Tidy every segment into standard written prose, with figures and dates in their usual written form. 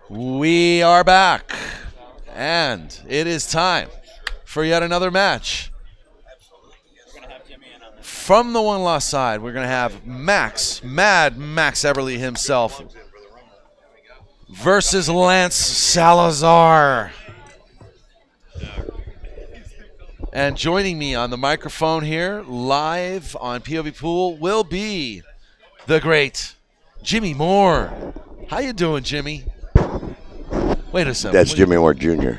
We are back, and it is time for yet another match. From the one-loss side, we're going to have Mad Max EBERLE himself versus Lance Salazar. And joining me on the microphone here, live on POVPOOL, will be the great Jimmy Moore. How you doing, Jimmy? Wait a second. That's Jimmy Moore Jr.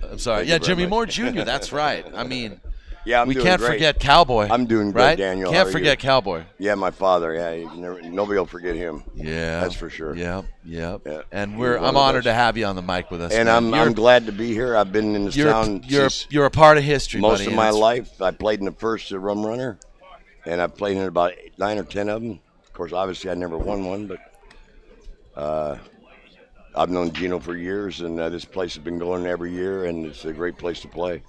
I'm sorry. Yeah, Jimmy Moore Jr. That's right. I mean, yeah, we can't forget Cowboy. I'm doing good, right? Daniel. Can't forget Cowboy. Yeah, my father. Yeah, nobody will forget him. Yeah, that's for sure. Yep. Yeah. And I'm honored to have you on the mic with us. And I'm glad to be here. I've been in this town. You're a part of history. Most buddy, of my life. I played in the first Rum Runner, and I played in about 9 or 10 of them. Of course, obviously, I never won one, but I've known Gino for years, and this place has been going every year, and it's a great place to play.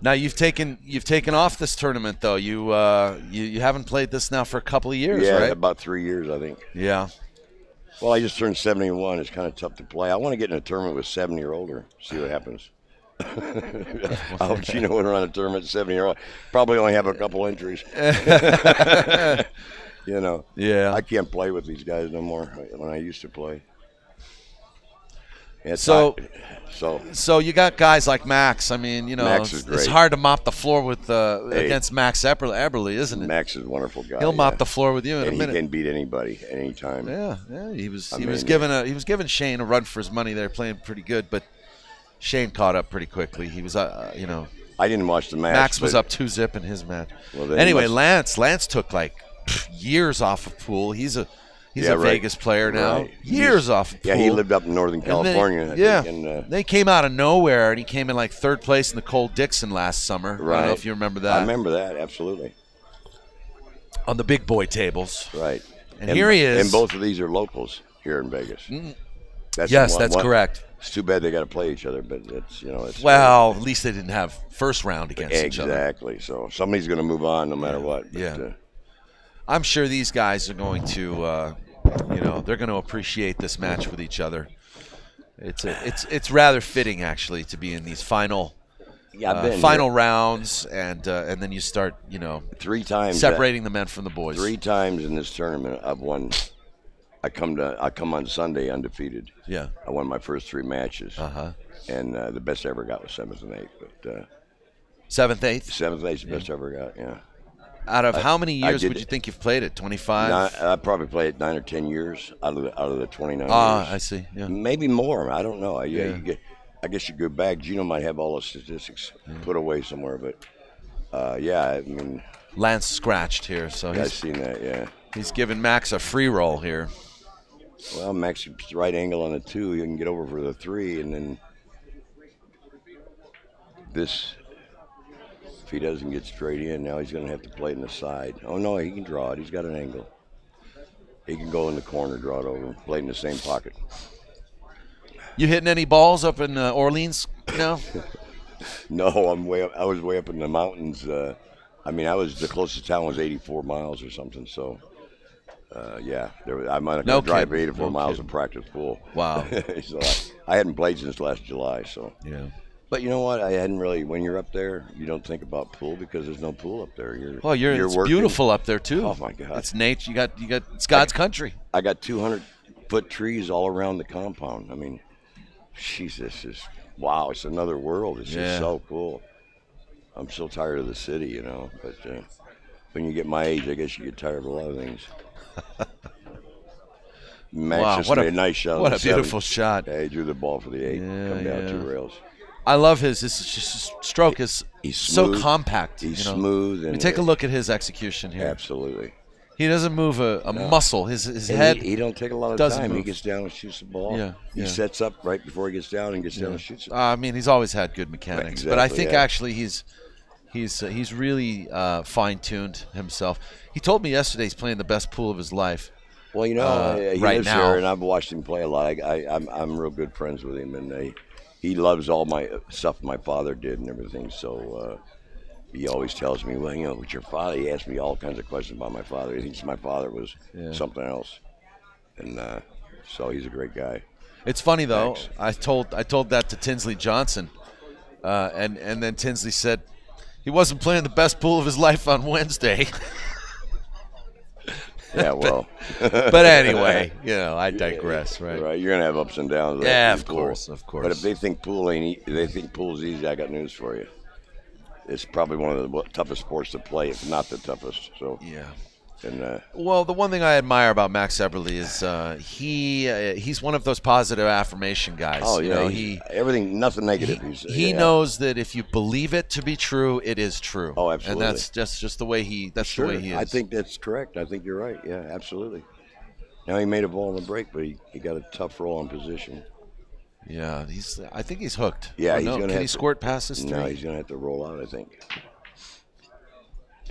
Now you've taken off this tournament though. You haven't played this now for a couple of years, yeah, right? About 3 years, I think. Yeah. Well, I just turned 71. It's kind of tough to play. I want to get in a tournament with 70 or older. See what happens. I hope Gino would run a tournament 70 or older. Probably only have a couple entries. You know. Yeah. I can't play with these guys no more when I used to play. So you got guys like Max. I mean, you know, it's hard to mop the floor with against Max EBERLE, isn't it? Max is a wonderful guy. He'll mop the floor with you in a minute. He can beat anybody at any time. Yeah. He was giving Shane a run for his money there, playing pretty good, but Shane caught up pretty quickly. He was, you know. I didn't watch the match. Max was up 2-0 in his match. Well, anyway, Lance took like years off of pool. He's a Vegas player now. Right. Years off of pool. Yeah, he lived up in Northern California. They came out of nowhere, and he came in like 3rd place in the Cole Dixon last summer. Right. I don't know if you remember that. I remember that, absolutely. On the big boy tables. Right. And here he is. And both of these are locals here in Vegas. That's correct. It's too bad they got to play each other, but it's well, at least they didn't have first round against each other. Exactly. So somebody's going to move on no matter what. But, yeah. I'm sure these guys are going to, they're going to appreciate this match with each other. It's rather fitting actually to be in these final rounds, and then you start 3 times separating the men from the boys. 3 times in this tournament I've won. I come on Sunday undefeated. Yeah. I won my first 3 matches. And the best I ever got was 7th and 8th. But 7th, 8th. 7th, 8th is the best I ever got. Yeah. Out of how many years would you think you've played it? 25? I probably played 9 or 10 years out of the 29 years. I see. Yeah. Maybe more. I don't know. I guess you go back. Gino might have all the statistics put away somewhere, but I mean. Lance scratched here, so I've seen that. Yeah. He's giving Max a free roll here. Well, Max right angle on the 2. You can get over for the 3, and then this. If he doesn't get straight in, now he's going to have to play in the side. Oh, no, he can draw it. He's got an angle. He can go in the corner, draw it over, play in the same pocket. You hitting any balls up in Orleans now? No, I was way up in the mountains. The closest town was 84 miles or something. So, I might have drive 84 miles to practice pool. Wow. So I hadn't played since last July. So yeah. But you know what? I hadn't really. When you're up there, you don't think about pool because there's no pool up there. It's beautiful up there too. Oh my God! It's nature. You got. It's God's country. I got 200-foot trees all around the compound. I mean, Jesus, wow! It's another world. It's just so cool. I'm so tired of the city, But when you get my age, I guess you get tired of a lot of things. Max just made a nice shot. What a beautiful shot! Yeah, he drew the ball for the 8. Come down 2 rails. I love his stroke is so compact. He's smooth. And take a look at his execution here. Absolutely. He doesn't move a muscle. His head. He don't take a lot of time. He gets down and shoots the ball. Yeah. He sets up right before he gets down and gets down and shoots it. I mean, he's always had good mechanics, right, exactly, but I think actually he's really fine-tuned himself. He told me yesterday he's playing the best pool of his life. Well, he lives here, and I've watched him play a lot. I'm real good friends with him, and he loves all my stuff my father did and everything. So he always tells me, well, with your father, he asks me all kinds of questions about my father. He thinks my father was something else. And So he's a great guy. It's funny though. Thanks. I told that to Tinsley Johnson, and then Tinsley said he wasn't playing the best pool of his life on Wednesday. Yeah, well. But anyway, I digress, right? Right, you're gonna have ups and downs. Yeah, That's of cool. course. But if they think pool's easy, I got news for you. It's probably one of the toughest sports to play, if not the toughest. So yeah. And well, the one thing I admire about Max Eberle is he's one of those positive affirmation guys. oh yeah, everything, nothing negative. He knows that if you believe it to be true, it is true. Oh, absolutely. And that's just the way he. That's Sure. the way he is. I think that's correct. I think you're right. Yeah, absolutely. Now he made a ball in the break, but he got a tough roll on position. Yeah, I think he's hooked. Yeah, Or he's no, gonna can have he squirt past his three? No, he's gonna have to roll out. I think.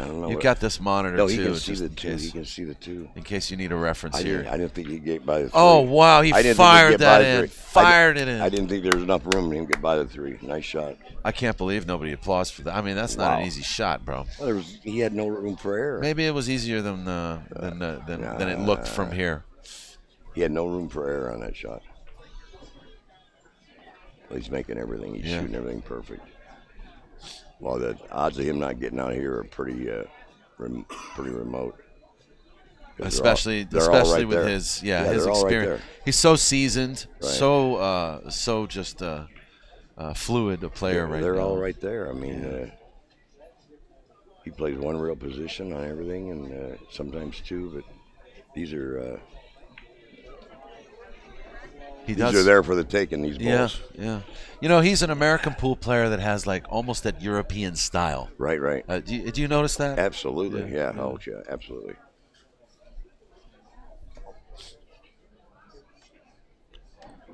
I don't know. You've got this monitor No, too. he can see just the in two. case- He can see the two. In case you need a reference I here. didn't think he'd get by the three. Oh wow, he I didn't think he'd fired get that by the in. three. Fired it in. I didn't think there was enough room for him to get by the three. Nice shot. I can't believe nobody applauds for that. I mean, that's not an Wow. easy shot, bro. Well, he had no room for error. Maybe it was easier than it looked from here. He had no room for error on that shot. Well, he's making everything. He's shooting everything perfect. Well, the odds of him not getting out of here are pretty remote. Especially they're all right with there. his Yeah, his they're all right experience. there. He's so seasoned, Right. so just fluid a player right now. They're all right there. I mean, he plays one real position on everything, and sometimes two. But these are these are there for the taking. These balls. Yeah. You know, he's an American pool player that has like almost that European style. Right. Do you notice that? Absolutely. Yeah. Oh, yeah. Absolutely.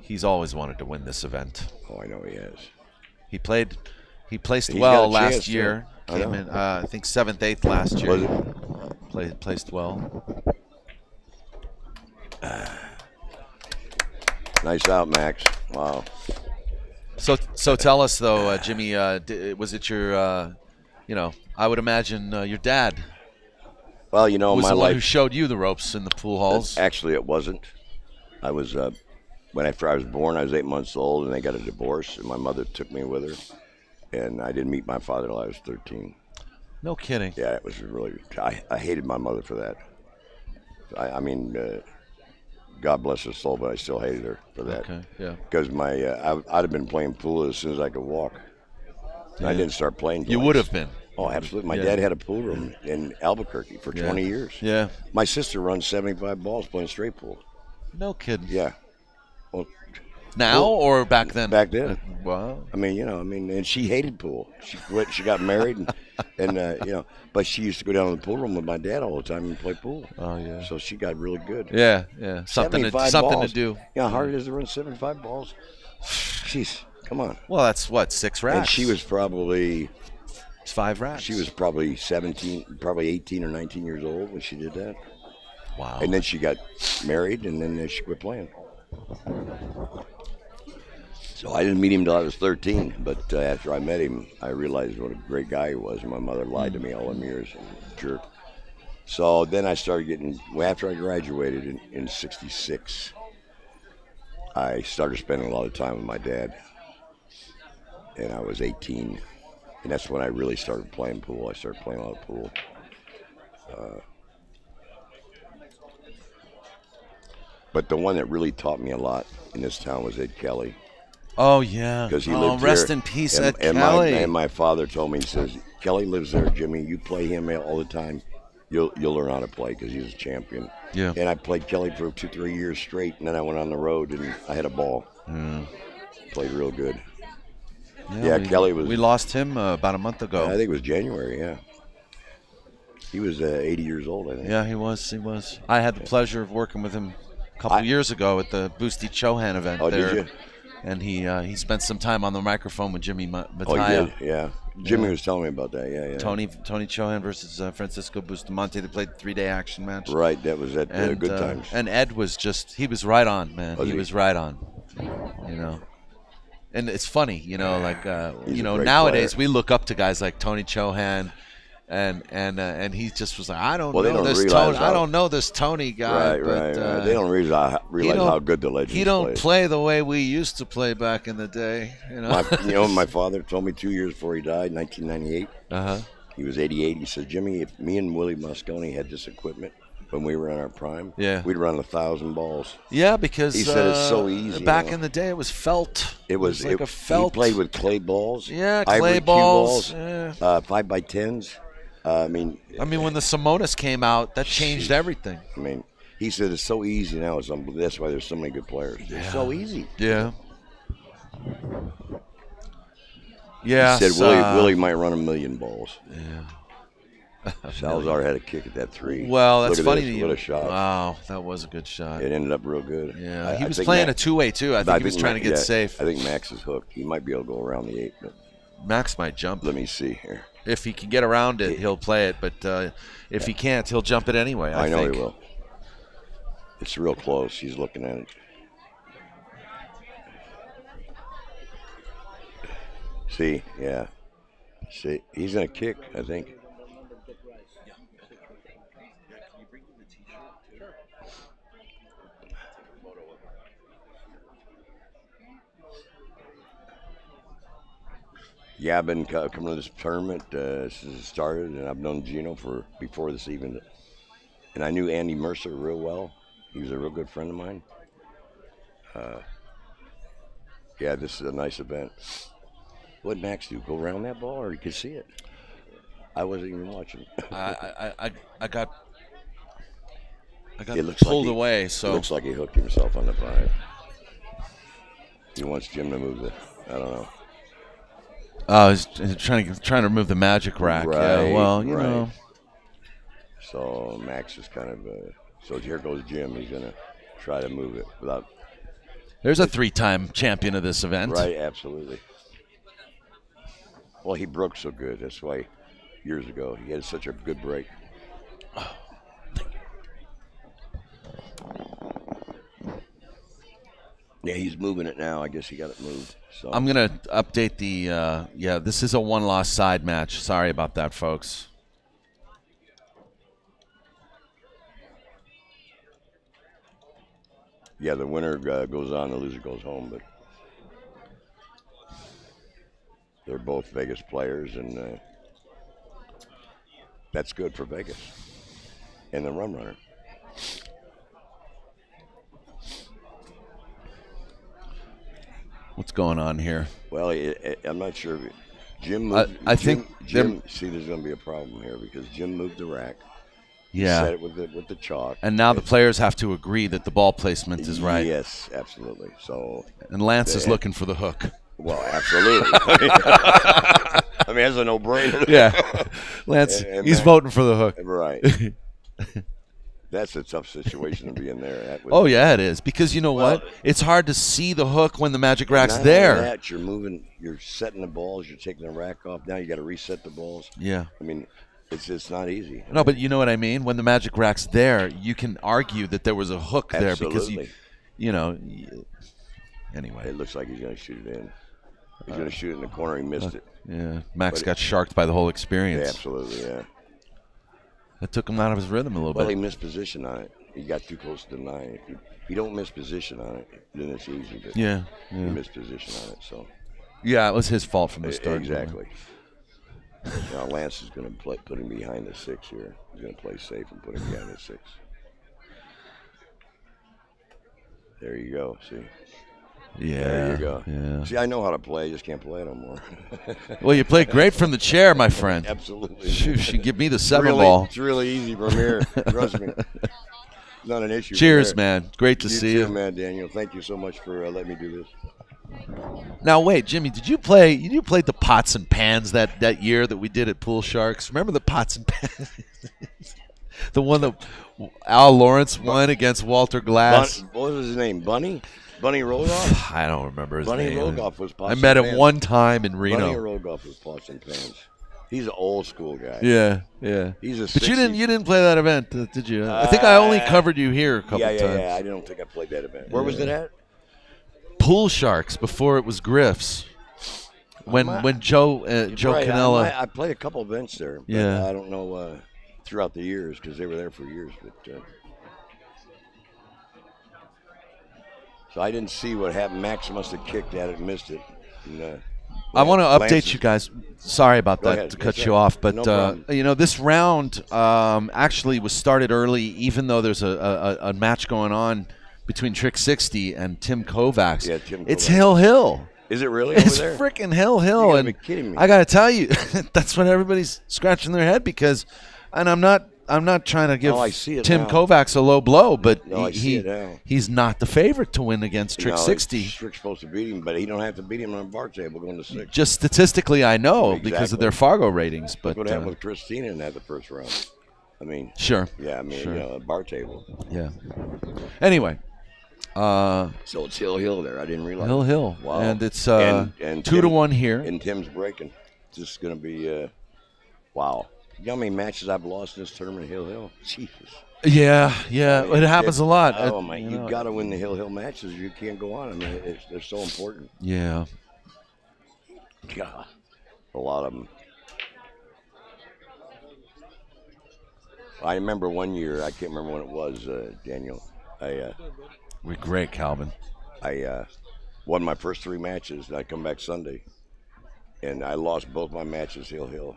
He's always wanted to win this event. Oh, I know he has. He placed He's well got a chance, last year. too. I Came know. in, I think 7th, 8th last year. Was it? Placed well. Nice out, Max. Wow. So tell us though, Jimmy, was it your, I would imagine your dad Well, was my the one who life. showed you the ropes in the pool halls. Actually, it wasn't. I was after I was born, I was 8 months old, and they got a divorce, and my mother took me with her, and I didn't meet my father till I was 13. No kidding. Yeah, it was really. I hated my mother for that. I mean, God bless her soul, but I still hated her for that. Okay, yeah. Because I'd have been playing pool as soon as I could walk. And I didn't start playing. till You I would was- have been. Oh, absolutely. My Yeah. dad had a pool room in Albuquerque for 20 years. Yeah. My sister runs 75 balls playing straight pool. No kidding. Yeah. Well, Now Well, or back then? back then. Wow. I mean, and she hated pool. She quit. She got married, and but she used to go down to the pool room with my dad all the time and play pool. Oh yeah. So she got really good. Yeah. Something 75 to balls. do. You know how hard it is to run 75 balls? Jeez, come on. Well, that's what, 6 racks. And she was probably It's 5 racks. 17, probably 18 or 19 years old when she did that. Wow. And then she got married, and then she quit playing. So I didn't meet him until I was 13, but after I met him, I realized what a great guy he was. My mother lied to me all them years, jerk. So then I started after I graduated in 66, I started spending a lot of time with my dad, and I was 18, and that's when I really started playing pool. I started playing a lot of pool. But the one that really taught me a lot in this town was Ed Kelly. Oh yeah. Because he oh, lived rest here. in peace, and, Ed and Kelly. and my father told me, he says, Kelly lives there, Jimmy. You play him all the time. You'll learn how to play because he's a champion. Yeah. And I played Kelly for 2-3 years straight, and then I went on the road and I had a ball. Played real good. Yeah, Kelly was. We lost him about a month ago. I think it was January. Yeah. He was 80 years old, I think. Yeah, he was. He was. I had the pleasure of working with him a couple years ago at the Boosty Chohan event Oh, there. did you? And he spent some time on the microphone with Jimmy Mataya. Oh, he did? Yeah. Jimmy was telling me about that. Yeah. Tony Chohan versus Francisco Bustamante. They played a 3-day action match. Right. That was at And, Good Times. And Ed was he was right on, man. Was He he? was right on. And it's funny, like, He's a great nowadays player. we look up to guys like Tony Chohan and he just was like, I don't Well, they know don't this realize Tony. how- I don't know this Tony guy. Right. but, They don't realize how good the legends He don't play the way we used to play back in the day. You know. My father told me 2 years before he died, 1998. He was 88. He said, Jimmy, if me and Willie Moscone had this equipment when we were in our prime, we'd run 1,000 balls. Yeah, because he said it's so easy. Back in the day, it was felt. It was like a felt. He played with clay balls. Yeah, ivory clay cue balls. 5x10s. I mean, when the Simonis came out, that changed everything. I mean, he said it's so easy now. It's unbelievable. That's why there's so many good players. It's so easy. Yeah. Yeah. He said Willie might run 1,000,000 balls. Yeah. Salazar had a kick at that 3. Well, that's funny. What a shot. Wow, that was a good shot. It ended up real good. Yeah, he was playing a two-way, too. I think he was trying to get safe. I think Max is hooked. He might be able to go around the 8. But Max might jump. Let me see here. If he can get around it, he'll play it. But if he can't, he'll jump it anyway, I know think. he will. It's real close. He's looking at it. See, yeah. See, he's going to kick, I think. Yeah, I've been coming to this tournament since it started, and I've known Gino before this even. And I knew Andy Mercer real well. He was a real good friend of mine. Yeah, this is a nice event. What did Max do? Go around that ball, or you could see it? I wasn't even watching. I got it pulled away. So it looks like he hooked himself on the 5. He wants Jim to move I don't know. He's trying to remove the magic rack. Right, yeah, well, you know. So Max is kind of so here goes Jim. He's gonna try to move it without. There's a 3-time champion of this event. Right, absolutely. Well, he broke so good. That's why years ago he had such a good break. Yeah, he's moving it now. I guess he got it moved. So I'm going to update the, this is a one-loss side match. Sorry about that, folks. Yeah, the winner goes on, the loser goes home. But they're both Vegas players, and that's good for Vegas and the rum runner. What's going on here? Well, I'm not sure. Jim moved. Jim. See, there's going to be a problem here because Jim moved the rack. Yeah. Set it with the chalk. And now the players have to agree that the ball placement is right. Yes, absolutely. So. And Lance is looking for the hook. Well, absolutely. I mean, that's a no-brainer. Yeah. Lance, he's voting for the hook. Right. That's a tough situation to be in there. Oh, yeah, it is. Because you know what? It's hard to see the hook when the magic rack's there. That, you're setting the balls, you're taking the rack off. Now you got to reset the balls. Yeah. I mean, it's not easy. No, but you know what I mean? When the magic rack's there, you can argue that there was a hook there because, you know, anyway. It looks like he's going to shoot it in. He's going to shoot it in the corner. He missed it. Yeah. Max got sharked by the whole experience. Yeah, absolutely, yeah. That took him out of his rhythm a little bit. Well, he missed position on it. He got too close to the 9. If you don't miss position on it, then it's easy. But he missed position on it, so. Yeah, it was his fault from the start. Exactly. Now Lance is going to put him behind the 6 here. He's going to play safe and put him behind the 6. There you go. See. Yeah. There you go. Yeah. See, I know how to play. I just can't play no more. Well, you play great from the chair, my friend. Absolutely. Shoot, give me the 7 ball. It's really easy from here. Trust me. Not an issue. Cheers, man. Great to see you. Man, Daniel. Thank you so much for letting me do this. Now, wait, Jimmy, did you play? You played the pots and pans that year that we did at Pool Sharks? Remember the pots and pans? The one that Al Lawrence won against Walter Glass. What was his name? Bunny Rogoff? I don't remember his name. Bunny Rogoff was pots I and met pans. him one time in Reno. Bunny Rogoff was pots and pans. He's an old school guy. Yeah. He's a. But 60. you didn't play that event, did you? I think I only covered you here a couple times. Yeah. I don't think I played that event. Where was it at? Pool Sharks before it was Griff's. when Joe right, Canella. I played a couple events there. But Yeah. I don't know throughout the years because they were there for years. But so I didn't see what happened. Max must have kicked at it and missed it. And, I want to update Lance's- you guys. Sorry about Go that ahead. to cut Yes, you sir. off, but No problem. this round actually was started early, even though there's a match going on between Trick 60 and Tim Kovacs. Yeah, Tim It's Kovacs. Hill. Is it really It's over there? freaking Hill. You gotta And be kidding me. I got to tell you, that's what everybody's scratching their head because, and I'm not trying to give No, I see it Tim now. Kovacs a low blow, but No, I see it now. he's not the favorite to win against Trick No, 60. Trick's supposed to beat him, but he don't have to beat him on a bar table going to 6. Just statistically, I know because of Exactly. their Fargo ratings. Look But what happened with Christina in that the first round. I mean, sure. yeah, I mean, Sure. you know, a bar table. Yeah. Anyway, So it's Hill there. I didn't realize. Hill. Wow. And it's And 2-1 here. And Tim's breaking. It's just going to be, wow. You know how many matches I've lost in this tournament, Hill? Jesus. Yeah. I mean, It happens a lot. Oh, my. You You've know. got to win the Hill matches. You can't go on. I mean, they're so important. Yeah. God. A lot of them. I remember one year, I can't remember when it was, Daniel. We're great, Calvin. I won my first 3 matches, and I come back Sunday, and I lost both my matches, Hill.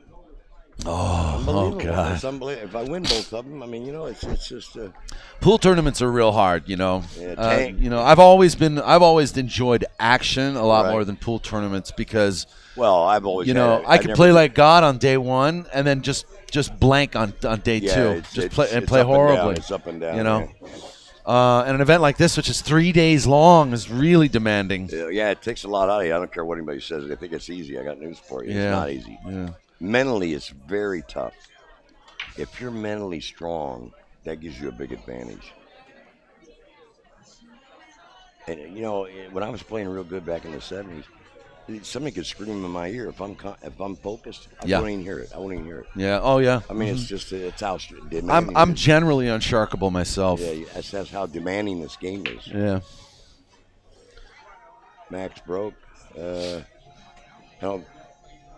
Oh Unbelievable. God. It's unbelievable. If I win both of them, I mean, you know, it's just Pool tournaments are real hard, you know. Yeah, tank. You know, I've always enjoyed action a lot Right. more than pool tournaments because well, I've always you know had it. I could never- play like God on day 1 and then just blank on day 2, it's play up and horribly. down. It's up and down. You know, yeah. and an event like this, which is 3 days long, is really demanding. Yeah, it takes a lot out of you. I don't care what anybody says. They think it's easy. I got news for you. Yeah. It's not easy. Yeah. Mentally, it's very tough. If you're mentally strong, that gives you a big advantage. And you know, when I was playing real good back in the '70s, somebody could scream in my ear if I'm focused. I Yeah. won't even hear it. Yeah. Oh yeah. I mean, it's how demanding. I'm it is. generally unsharkable myself. Yeah, that's how demanding this game is. Yeah. Max broke. How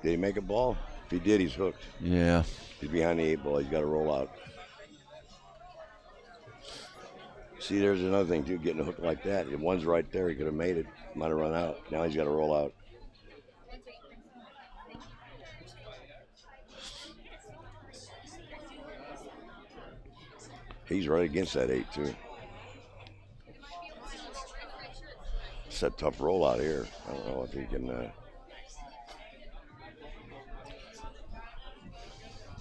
did he make a ball? If he did, he's hooked. Yeah. He's behind the 8 ball. He's got to roll out. See, there's another thing, too, getting a hook like that. If one's right there, he could have made it. Might have run out. Now he's got to roll out. He's right against that 8, too. It's a tough roll out here. I don't know if he can...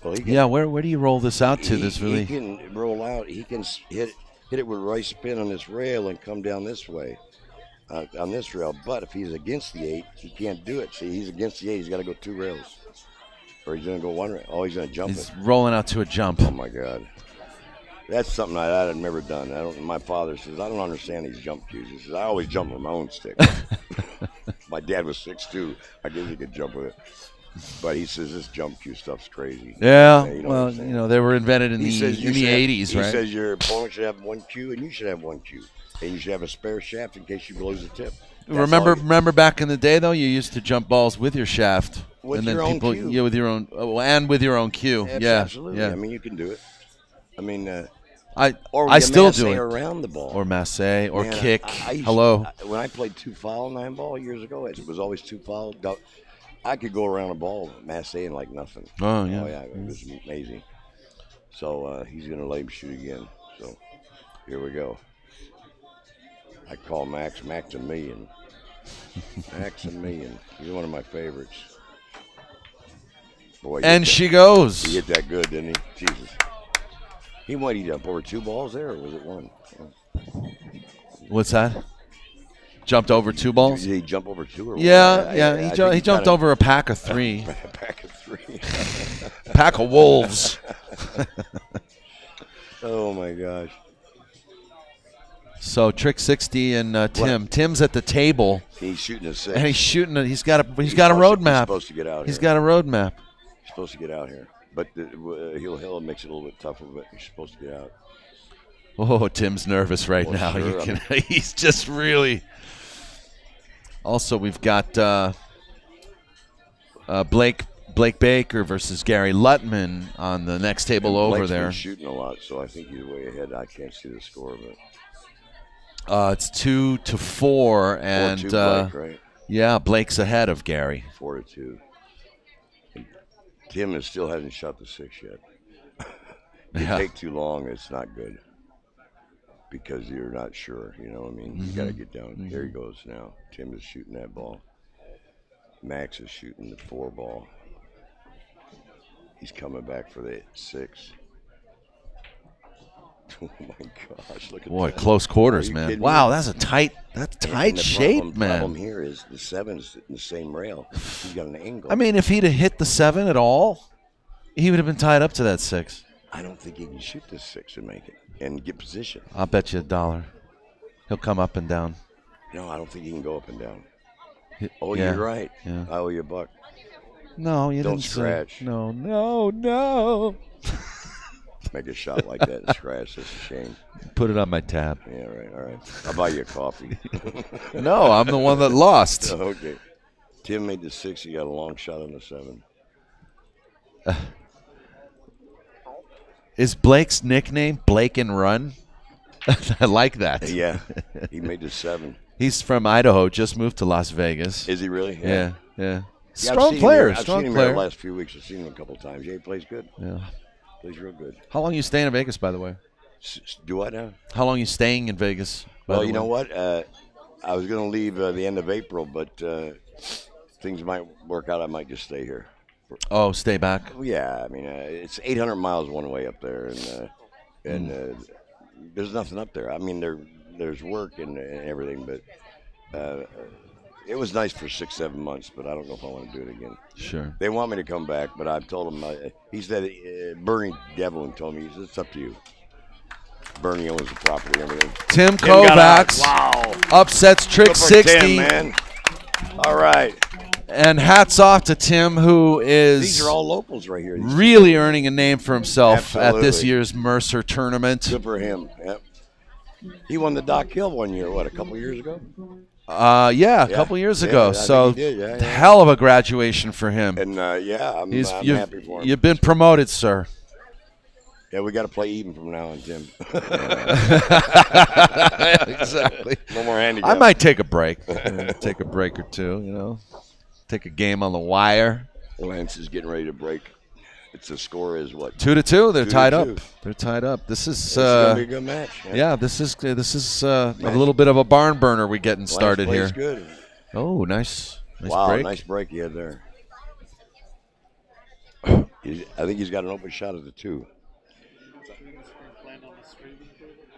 Well, he can, Yeah. Where do you roll this out to? This really. He can roll out. He can hit it with right spin on this rail and come down this way on this rail. But if he's against the 8, he can't do it. See, he's against the 8. He's got to go 2 rails. Or he's going to go 1 rail. Oh, he's going to jump He's it. rolling out to a jump. Oh, my God. That's something I've never done. My father says, I don't understand these jump cues. He says, I always jump with my own stick. My dad was 6'2". I guess he could jump with it. But he says this jump cue stuff's crazy. Yeah. You don't Well, understand. you know, they were invented in He says the you should have- 80s, right? He says your opponent should have 1 cue and you should have 1 cue. And you should have a spare shaft in case you blows the tip. That's all you- Remember back in the day though, you used to jump balls with your shaft, With and then your own people, cue. yeah, with your own, and with your own cue. Yeah, Absolutely. yeah. I mean, you can do it. I mean, I you still masse do it. around the ball. Or masse, or Man, kick. I used- Hello. When I played 2-foul 9 ball years ago, it was always 2-foul. I could go around a ball massing like nothing. Oh, yeah. It was amazing. So he's going to let him shoot again. So here we go. I call Max a million. Max a million. He's one of my favorites. Boy, And she goes. he hit that good, didn't he? Jesus. He jumped over 2 balls there, or was it 1? What's that? Jumped over 2 balls? Did he jump over 2 or 1? Yeah. I He think jumped kinda- over a pack of 3. Pack of 3. Pack of wolves. Oh my gosh. So Trick 60 and Tim. Tim's at the table, He's shooting a 6. and he's shooting. He's got a He's roadmap. He's supposed to get out He's here. got a roadmap. He's supposed to get out here. But Hill makes it a little bit tougher, but he's supposed to get out. Oh, Tim's nervous right Well, now. sure, He's just really. Also, we've got Blake Baker versus Gary Luttman on the next table over Blake's there. been shooting a lot, so I think he's way ahead. I can't see the score, but it's 2-4, and 4-2 Blake, right? Yeah, Blake's ahead of Gary. 4-2. And Tim still hasn't shot the 6 yet. If you take too long, it's not good because you're not sure. You know what I mean? You got to get down. There he goes now. Tim is shooting that ball. Max is shooting the 4 ball. He's coming back for the 6. Oh my gosh! Look at Boy, that. close quarters, man. Wow, that's a tight shape, man. The problem here is the 7's in the same rail. He's got an angle. I mean, if he'd have hit the 7 at all, he would have been tied up to that 6. I don't think he can shoot this 6 and make it and get position. I'll bet you $1. He'll come up and down. No, I don't think he can go up and down. Oh, You're right. Yeah. I owe you $1. No, you don't didn't scratch. Say. No. Make a shot like that and scratch. That's a shame. Put it on my tab. Yeah, right. All right. I'll buy you a coffee. No, I'm the one that lost. Okay. Tim made the 6. He got a long shot on the 7. Is Blake's nickname Blake and Run? I like that. Yeah. He made the 7. He's from Idaho, just moved to Las Vegas. Is he really? Yeah. Yeah, Strong player. I've seen him here the last few weeks. I've seen him a couple times. Yeah, he plays good. Yeah. Plays real good. How long you staying in Vegas, by the way? Do I now? How long you staying in Vegas? Well, you know what? I was going to leave the end of April, but things might work out. I might just stay here. Oh, stay back? Yeah, I mean, it's 800 miles one way up there, and there's nothing up there. I mean, there's work and everything, but it was nice for 6-7 months, but I don't know if I want to do it again. Sure. They want me to come back, but I've told them. He said, Bernie Devlin told me, he said, it's up to you. Bernie owns the property and everything. Tim Kovacs upsets Trick 60. Tim, man. All right. And hats off to Tim, who is these are all locals right here. Really earning a name for himself Absolutely. at this year's Mercer tournament. Good for him. Yep. He won the Doc Hill one year, a couple years ago? A couple years ago. So hell of a graduation for him. And I'm happy for him. You've been promoted, sir. Yeah, we got to play even from now on, Tim. Exactly. No more handicap. I might take a break. Take a break or two, Take a game on the wire. Lance is getting ready to break. The score is what? 2-2. They're tied up. They're tied up. This is gonna be a good match. Yeah, this is a little bit of a barn burner. We getting started here. Good. Oh, nice wow, break. Nice break he had there. I think he's got an open shot at the 2.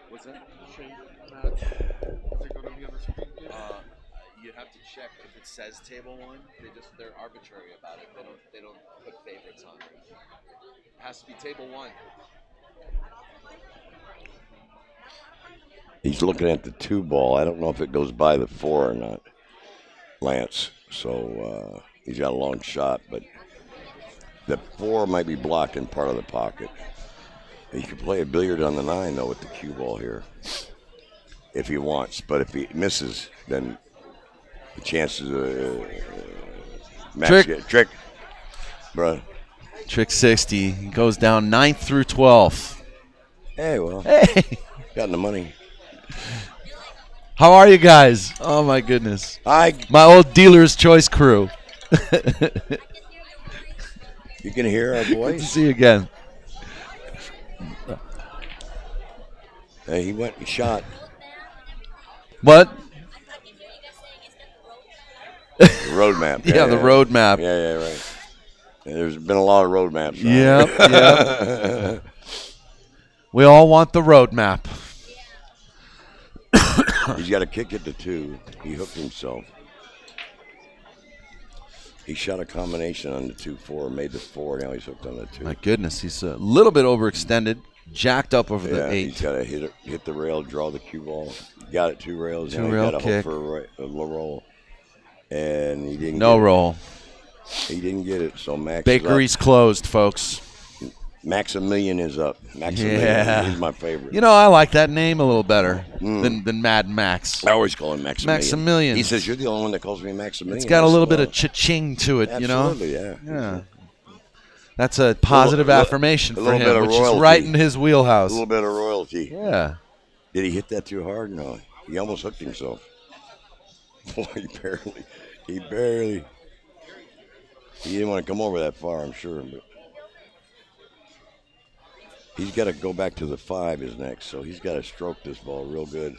What's that? You have to check if it says table 1. They're arbitrary about it. They don't put favorites on it. It has to be table 1. He's looking at the 2 ball. I don't know if it goes by the 4 or not, Lance. So he's got a long shot, but the 4 might be blocked in part of the pocket. He could play a billiard on the 9, though, with the cue ball here, if he wants. But if he misses, then the chances of trick, bro. Trick 60 he goes down 9th through 12th. Hey, well, got the money. How are you guys? Oh my goodness, my old dealer's choice crew. You can hear our voice. Good to see you again. Hey, he went and shot. What? The roadmap. Yeah, the roadmap. Yeah, right. Yeah, there's been a lot of roadmaps. Yeah. We all want the roadmap. He's got a kick at the 2. He hooked himself. He shot a combination on the 2-4, made the 4. Now he's hooked on the 2. My goodness, he's a little bit overextended, jacked up over the 8. He's got to hit the rail, draw the cue ball. Got it 2 rails. 2 rail got to kick. hook for a low roll, and he didn't. No get roll. He didn't get it. So Max. Bakery's closed, folks. Maximilian is up. Maximilian is my favorite. You know, I like that name a little better than Mad Max. I always call him Maximilian. Maximilian. He says, you're the only one that calls me Maximilian. It's got a little bit of cha-ching to it, Absolutely, you know? yeah. That's a positive affirmation for him, which is right in his wheelhouse. A little bit of royalty. Yeah. Did he hit that too hard? No. He almost hooked himself. Boy, he barely. He didn't want to come over that far, I'm sure. But he's got to go back to the 5 is next, so he's got to stroke this ball real good.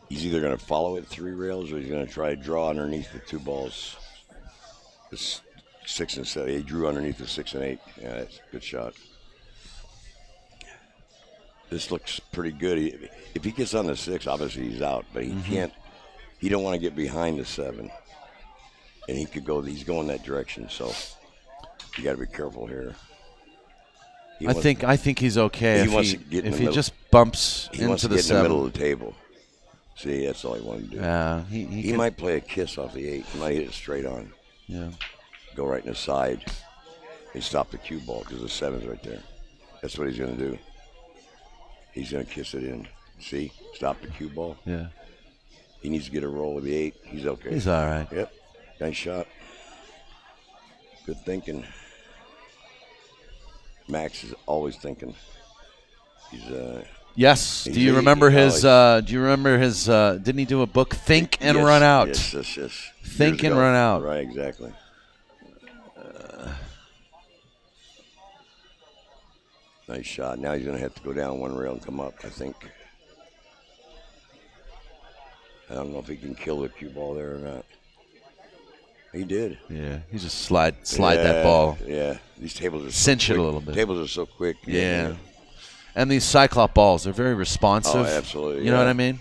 He's either going to follow it 3 rails or he's going to try to draw underneath the 2 balls. It's 6 and 7. He drew underneath the 6 and 8. Yeah, that's a good shot. This looks pretty good. If he gets on the 6, obviously he's out, but he can't. He don't want to get behind the 7, and he could go. He's going that direction, so you got to be careful here. I think he's okay if he just bumps into the 7. He wants to get in the middle of the table. See, that's all he wanted to do. Yeah, he might play a kiss off the 8. He might hit it straight on. Yeah, go right in the side and stop the cue ball because the 7's right there. That's what he's going to do. He's going to kiss it in. See? Stop the cue ball. Yeah. He needs to get a roll with the 8. He's okay. He's all right. Yep. Nice shot. Good thinking. Max is always thinking. He's yes. Do you remember his? Didn't he do a book? Think and Run Out. Yes. Think and Run Out. Right. Exactly. Nice shot. Now he's going to have to go down 1 rail and come up, I think. I don't know if he can kill the cue ball there or not. He did. Yeah, he just slide that ball. Yeah, these tables are cinch it a little bit. Tables are so quick. Yeah. And these Cyclop balls, they're very responsive. Oh, absolutely. You know what I mean?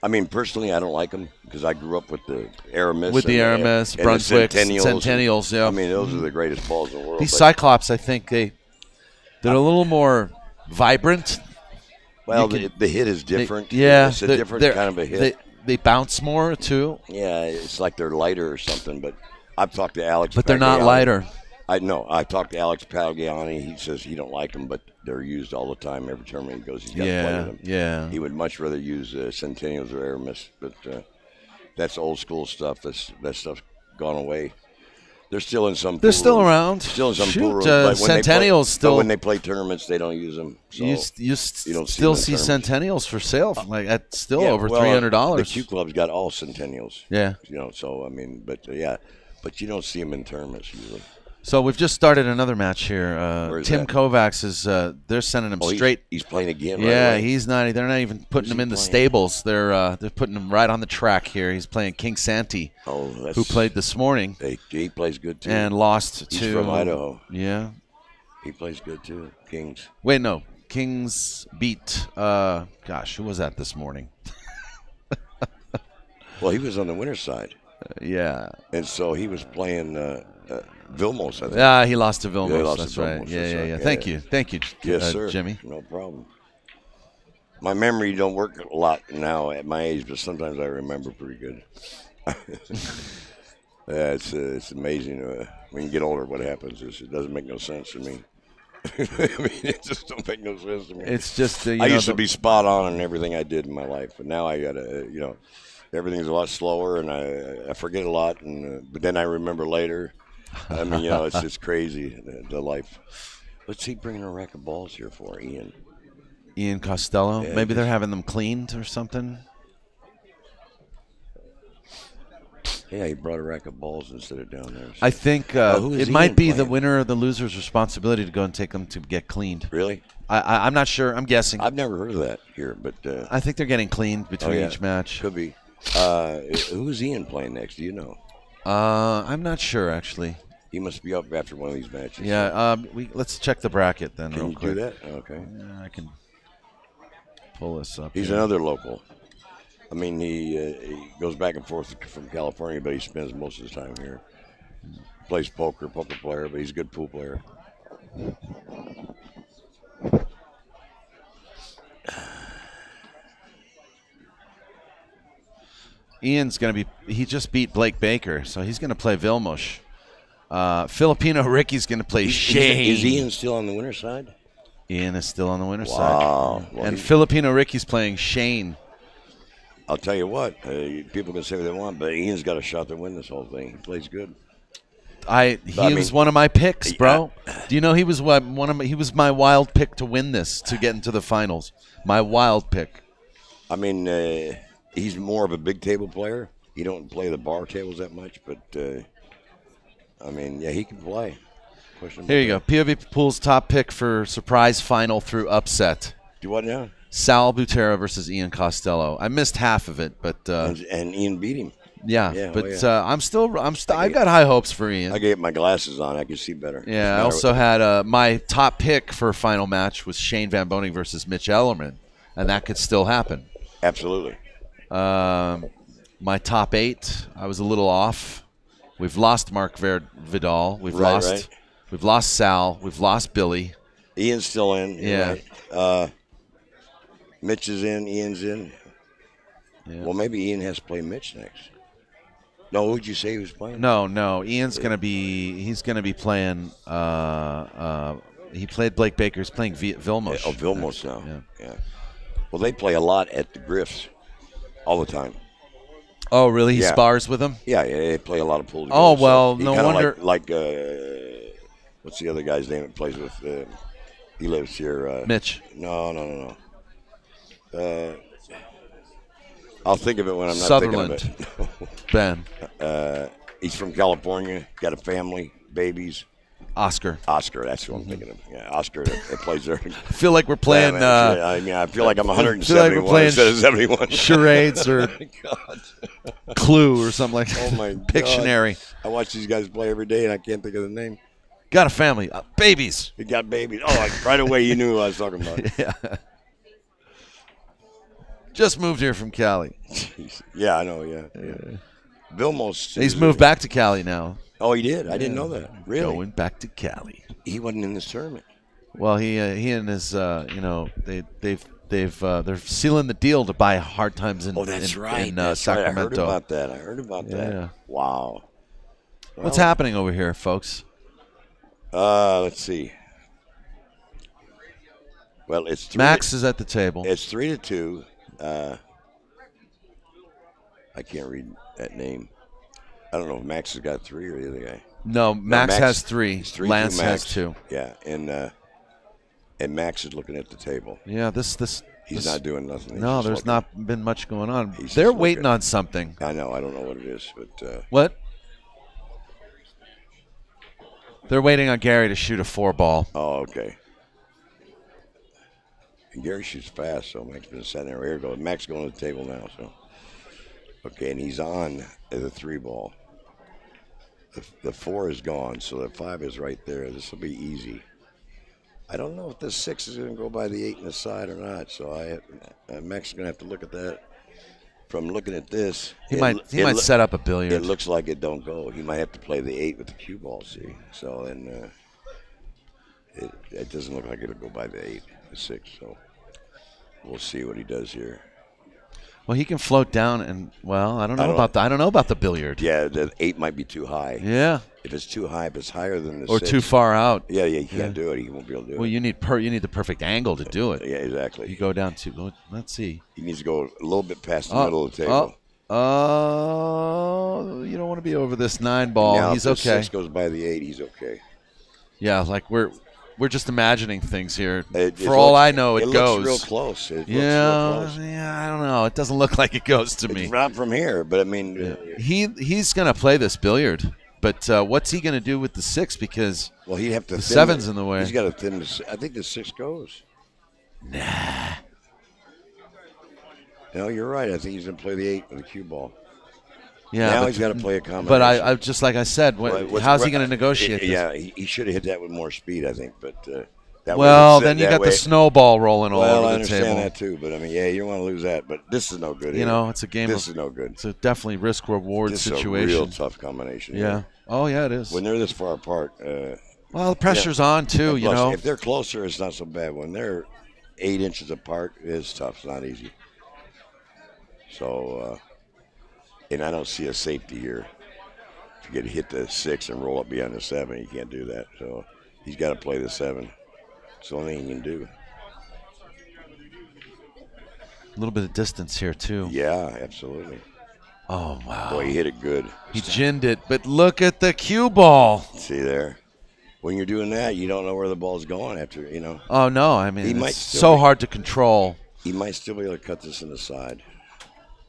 I mean, personally, I don't like them because I grew up with the Aramis. With the Aramis, Brunswick, Centennials. Yeah. I mean, those are the greatest balls in the world. These Cyclops, I think they're a little more vibrant. Well, the hit is different. It's a different kind of a hit. They bounce more, too. Yeah, it's like they're lighter or something. But I've talked to Alex. But they're not lighter. I know. I talked to Alex Pagagliani. He says he don't like them, but they're used all the time. Every tournament he goes, he's got to play with them. Yeah. He would much rather use Centennials or Aramis. But that's old school stuff. That stuff's gone away. They're still in some. They're still around. Still in some pool rooms. Centennials still. But when they play tournaments, they don't use them. So you still see Centennials for sale, like at still over $300. The Q Club's got all Centennials. Yeah. You know, so I mean, but you don't see them in tournaments usually. So we've just started another match here. Tim that? Kovacs is. They're sending him straight. He's playing again. Yeah, right away. he's not. They're not even putting him in the stables. They're putting him right on the track here. He's playing King Santee, who played this morning. He plays good too. And lost to. He's from Idaho. Yeah. He plays good too. Kings. Wait, no. Kings beat. Gosh, who was that this morning? Well, he was on the winner's side. Yeah. And so he was playing Vilmos, I think. Yeah, he lost to Vilmos. Yeah, he lost that's to right. Vilmos, Yeah. Thank you. Yes, sir. Jimmy. No problem. My memory don't work a lot now at my age, but sometimes I remember pretty good. Yeah, it's amazing. When you get older, what happens is it doesn't make no sense to me. I mean, it just don't make no sense to me. It's just I used to be spot on in everything I did in my life, but now I gotta, everything's a lot slower, and I forget a lot, and but then I remember later. I mean, it's just crazy the life. What's he bringing a rack of balls here for, Ian? Ian Costello. Yeah, Maybe they're having them cleaned or something. Yeah, he brought a rack of balls and set it down there. So. I think it might be the winner or the loser's responsibility to go and take them to get cleaned. Really? I'm not sure. I'm guessing. I've never heard of that here, but I think they're getting cleaned between each match. Could be. Who's Ian playing next? Do you know? I'm not sure actually. He must be up after one of these matches. Yeah. Let's check the bracket then. Can real you quick. do that? Okay. Yeah, I can pull this up. He's another local. I mean, he goes back and forth from California, but he spends most of his time here. Plays poker player, but he's a good pool player. Ian's going to be – he just beat Blake Baker, so he's going to play Vilmos. Filipino Ricky's going to play Shane. Is Ian still on the winner's side? Ian is still on the winner's Wow. side. Well, and Filipino Ricky's playing Shane. I'll tell you what, people can say what they want, but Ian's got a shot to win this whole thing. He plays good. He was one of my picks, bro. Do you know he was he was my wild pick to win this, to get into the finals. My wild pick. I mean, he's more of a big table player. He don't play the bar tables that much, but I mean, yeah, he can play. Here you go. POVPOOL's top pick for surprise final through upset. Do what now? Sal Butera versus Ian Costello. I missed half of it, but and Ian beat him. Yeah, but I got high hopes for Ian. I get my glasses on. I can see better. Yeah, I also had my top pick for a final match was Shane Van Boening versus Mitch Ellerman, and that could still happen. Absolutely. My top 8, I was a little off. We've lost Mark Vidal. We've lost Sal. We've lost Billy. Ian's still in. Yeah. Right. Mitch is in. Ian's in. Yeah. Well, maybe Ian has to play Mitch next. No, who'd you say he was playing? No. Ian's gonna be playing. He played Blake Baker. He's playing Vilmos. Oh, Vilmos now. Yeah. Well, they play a lot at the Griffs, all the time. Oh, really? He spars with them? Yeah, they play a lot of pool together. Oh, well, no wonder. Like what's the other guy's name that plays with? He lives here. Mitch. No. I'll think of it when I'm not Sutherland. thinking of it. Ben. He's from California. Got a family, babies. Oscar, that's what I'm thinking of. Yeah, Oscar that plays there. I feel like we're playing. I feel like I'm 171 instead of 71. Charades or Clue or something like that. Oh my God. Pictionary. I watch these guys play every day, and I can't think of the name. Got a family, babies. He got babies. Oh, right away you knew who I was talking about. Yeah. Just moved here from Cali. Yeah, I know. Yeah. Vilmos. He's moved back to Cali now. Oh, he did. I didn't know that. Really? Going back to Cali. He wasn't in this tournament. Well, he and his they're sealing the deal to buy Hard Times in. Oh, that's right. Sacramento. Right. I heard about that. Wow. What's happening over here, folks? Let's see. Well, it's Max is at the table. It's 3-2. I can't read that name. I don't know if Max has got 3 or the other guy. No, Max has 3. Lance has 2. Yeah, and Max is looking at the table. Yeah, he's not doing nothing. There's not been much going on. They're waiting on something. I know. I don't know what it is, but what? They're waiting on Gary to shoot a 4-ball. Oh, okay. And Gary shoots fast, so Max been sitting there. Here goes Max going to the table now. So okay, and he's on the 3-ball. The 4 is gone, so the 5 is right there. This will be easy. I don't know if the 6 is going to go by the 8 in the side or not. So Max is going to have to look at that. From looking at this, he might set up a billiard. It looks like it don't go. He might have to play the 8 with the cue ball. See, so then it doesn't look like it'll go by the 8, the 6. So we'll see what he does here. Well, he can float down, and I don't know about the billiard. Yeah, the 8 might be too high. Yeah. If it's too high, if it's higher than the 6. Or too far out. Yeah, he can't do it. He won't be able to do it. Well, you need the perfect angle to do it. Yeah, exactly. You go down to, let's see. He needs to go a little bit past the middle of the table. You don't want to be over this 9-ball. Now, he's if okay. The 6 goes by the 8, he's okay. Yeah, like we're just imagining things here. For all I know, it goes. Looks real close. Yeah, I don't know. It doesn't look like it goes to me. It's not from here, but I mean, he's going to play this billiard. But what's he going to do with the 6? Because he'd have to the 7's in the way. He's got to thin the. I think the 6 goes. Nah. No, you're right. I think he's going to play the 8 with the cue ball. Yeah, now he's got to play a combination. But I just like I said, how's he going to negotiate this? Yeah, he should have hit that with more speed, I think. But then you got the snowball rolling all over the table. Well, I understand that too. But I mean, you don't want to lose that. But this is no good. It's a game. This is no good. It's a definitely risk-reward situation. This is a real tough combination. Yeah. Here. Oh yeah, it is. When they're this far apart. Well, the pressure's on too. Plus, if they're closer, it's not so bad. When they're 8 inches apart, it's tough. It's not easy. So, and I don't see a safety here. to hit the 6 and roll up beyond the 7. He can't do that. So he's got to play the 7. It's the only thing he can do. A little bit of distance here, too. Yeah, absolutely. Oh, wow. Boy, he hit it good. He ginned it, but look at the cue ball. See there? When you're doing that, you don't know where the ball's going after, you know. Oh, no. I mean, it's so hard to control. He might still be able to cut this in the side.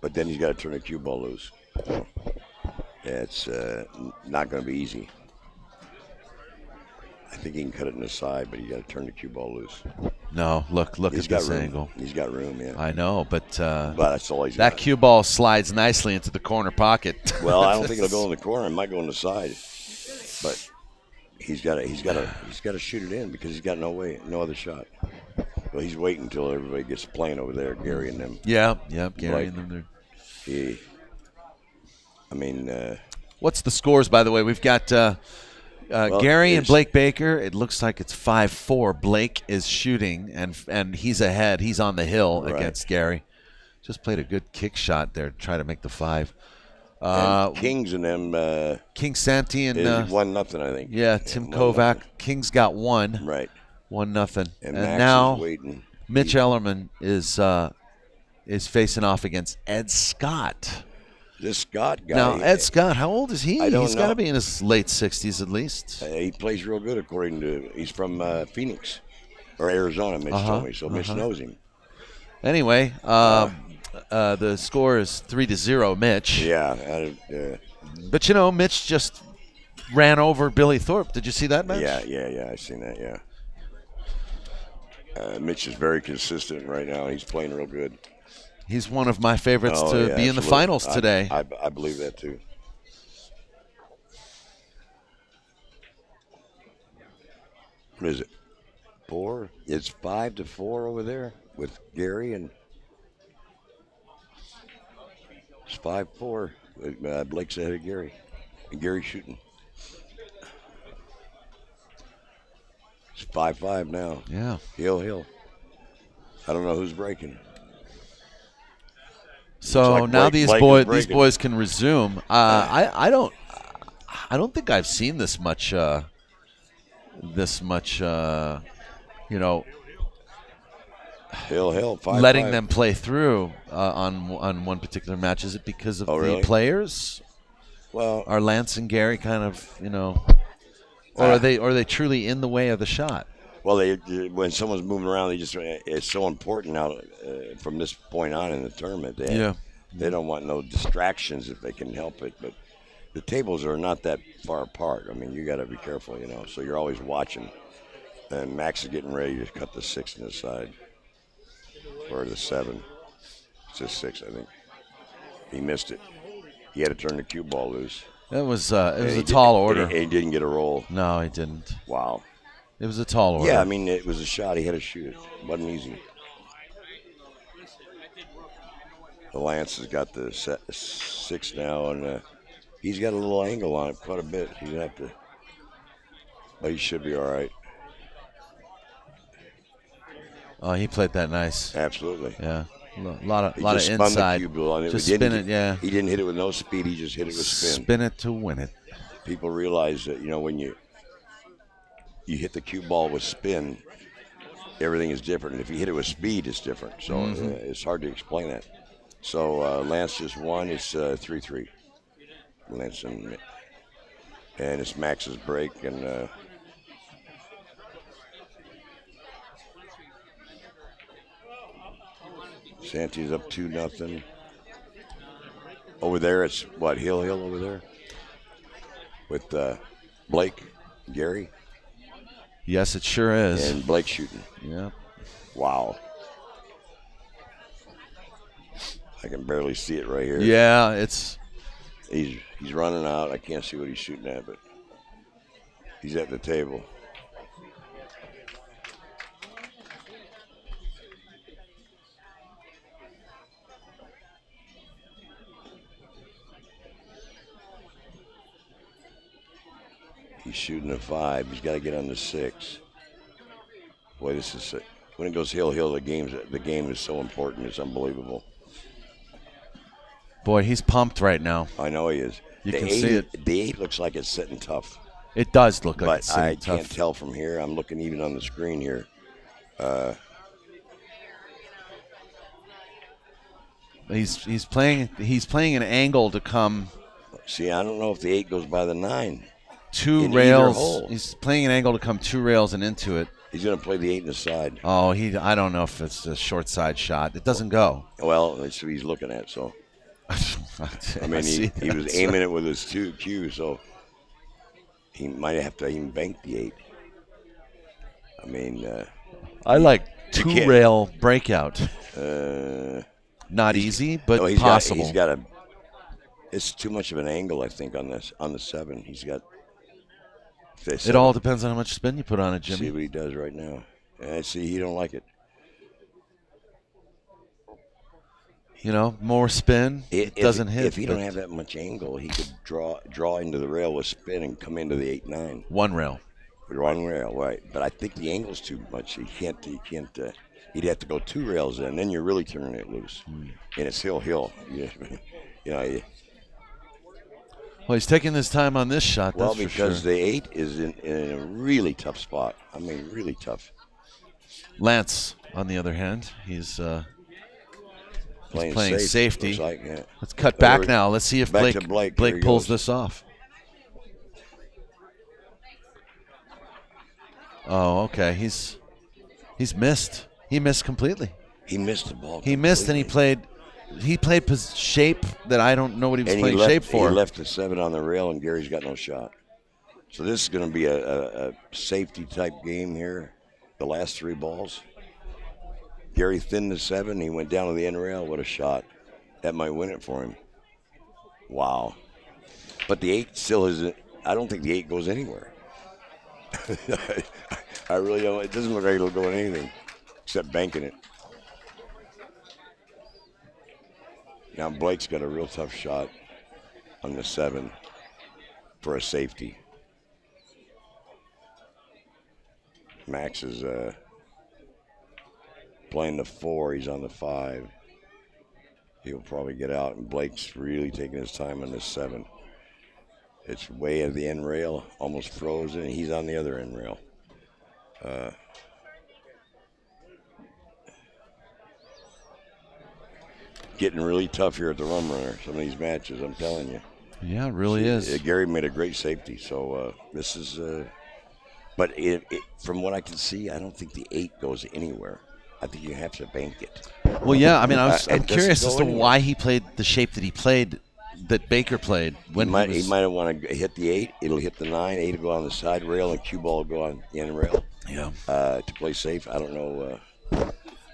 But then he's got to turn the cue ball loose. So, yeah, it's not going to be easy. I think he can cut it in the side, but you got to turn the cue ball loose. No, look at this angle. He's got room, yeah. I know, but that's all he's that got. cue ball slides nicely into the corner pocket. Well, I don't think it'll go in the corner. It might go in the side, but he's got to shoot it in because he's got no other shot. Well, he's waiting until everybody gets playing over there, Gary and them. Yeah, Gary and them. What's the scores, by the way? We've got Gary and Blake Baker. It looks like it's 5-4. Blake is shooting, and he's ahead. He's on the hill against Gary. Just played a good kick shot there to try to make the 5. And Kings and them. King Santi and 1-0, I think. Yeah, Tim Kovac. King's got 1. Right. 1-0. And now is waiting. Mitch Ellerman is facing off against Ed Scott. This Scott guy. Now, Ed Scott, how old is he? He's got to be in his late 60s at least. He plays real good, according to. He's from Phoenix or Arizona, Mitch told me, so Mitch knows him. Anyway, the score is 3-0, Mitch. Yeah. But, you know, Mitch just ran over Billy Thorpe. Did you see that match? Yeah. I seen that, yeah. Mitch is very consistent right now. He's playing real good. He's one of my favorites to be in the finals today. I believe that, too. What is it? 4? It's 5-4 over there with Gary, and it's 5-4. Blake's ahead of Gary, and Gary's shooting. It's 5-5 now. Yeah. Hill. I don't know who's breaking. So like now these boys can resume. I don't think I've seen this much. You know, Hill, 5-5. letting them play through on one particular match. Is it because of the players? Well, are Lance and Gary kind of, you know, or are they truly in the way of the shot? Well, when someone's moving around, it's so important now from this point on in the tournament. They don't want no distractions if they can help it. But the tables are not that far apart. I mean, you got to be careful, you know. So you're always watching. And Max is getting ready to cut the 6 in the side, or the 7. It's just 6, I think. He missed it. He had to turn the cue ball loose. It was a tall order. He didn't get a roll. No, he didn't. Wow. It was a tall order. Yeah, I mean, it was a shot. He had to shoot it. It wasn't easy. The Lance has got the 6 now, and he's got a little angle on it quite a bit. He's going to have to, but he should be all right. Oh, he played that nice. Absolutely. Yeah. A lot of spun inside. The cue on it. Just spin it, yeah. He didn't hit it with no speed. He just hit it with spin. Spin it to win it. People realize that, you know, when you hit the cue ball with spin, everything is different. And if you hit it with speed, it's different. So it's hard to explain that. So Lance just won. It's 3-3. Lance and it's Max's break. And Santi's up 2-0. Over there, it's what, Hill over there? With Blake, Gary? Yes, it sure is. And Blake shooting. Yeah. Wow. I can barely see it right here. Yeah, it's. He's running out. I can't see what he's shooting at, but he's at the table. He's shooting a 5. He's got to get on the 6. Boy, this is when it goes Hill. The game is so important. It's unbelievable. Boy, he's pumped right now. I know he is. You can see it. The 8 looks like it's sitting tough. It does look like But it's sitting I tough. can't tell from here. I'm looking even on the screen here. He's playing an angle to come See, I don't know if the 8 goes by the 9. two in either rails. hole. He's playing an angle to come 2 rails and into it. He's going to play the 8 in the side. Oh, I don't know if it's a short side shot. It doesn't go. Well, that's what he's looking at. So I mean, he was aiming it with his 2 Q, so he might have to even bank the 8. I mean, I like 2 rail breakout. Not easy, but possible. It's too much of an angle, I think, on the 7. He's got. It all depends on how much spin you put on it, Jimmy. See what he does right now. And see, he don't like it. You know, more spin. It doesn't hit. If he don't have that much angle, he could draw into the rail with spin and come into the 8-9. 1 rail. One rail, right? But I think the angle's too much. He can't. He'd have to go 2 rails in. Then you're really turning it loose, and it's hill. You know. Well, he's taking his time on this shot. Well, that's because for sure. the 8 is in a really tough spot. I mean, really tough. Lance, on the other hand, he's playing safe, safety. looks like, yeah. Let's cut back now. Let's see if Blake pulls this off. Oh, okay. He's missed. He missed completely. He missed the ball. He missed, and he played shape that I don't know what he was playing shape for. He left the 7 on the rail, and Gary's got no shot. So this is going to be a safety type game here. The last 3 balls. Gary thinned the 7. He went down to the end rail. What a shot! That might win it for him. Wow. But the 8 still isn't. I don't think the 8 goes anywhere. I really don't. It doesn't look like it'll go in anything except banking it. Now Blake's got a real tough shot on the 7 for a safety. Max is playing the 4. He's on the 5. He'll probably get out, and Blake's really taking his time on this 7. It's way at the end rail, almost frozen, and he's on the other end rail. Getting really tough here at the Rum Runner, some of these matches, I'm telling you. Yeah, it really is. Gary made a great safety, so this is but from what I can see, I don't think the 8 goes anywhere. I think you have to bank it. Well, yeah, I mean, I'm curious as to why he played the shape that he played, that Baker played. When he might have want to hit the 8. It'll hit the 9. 8 will go on the side rail, and cue ball will go on the end rail. Yeah. To play safe, I don't know.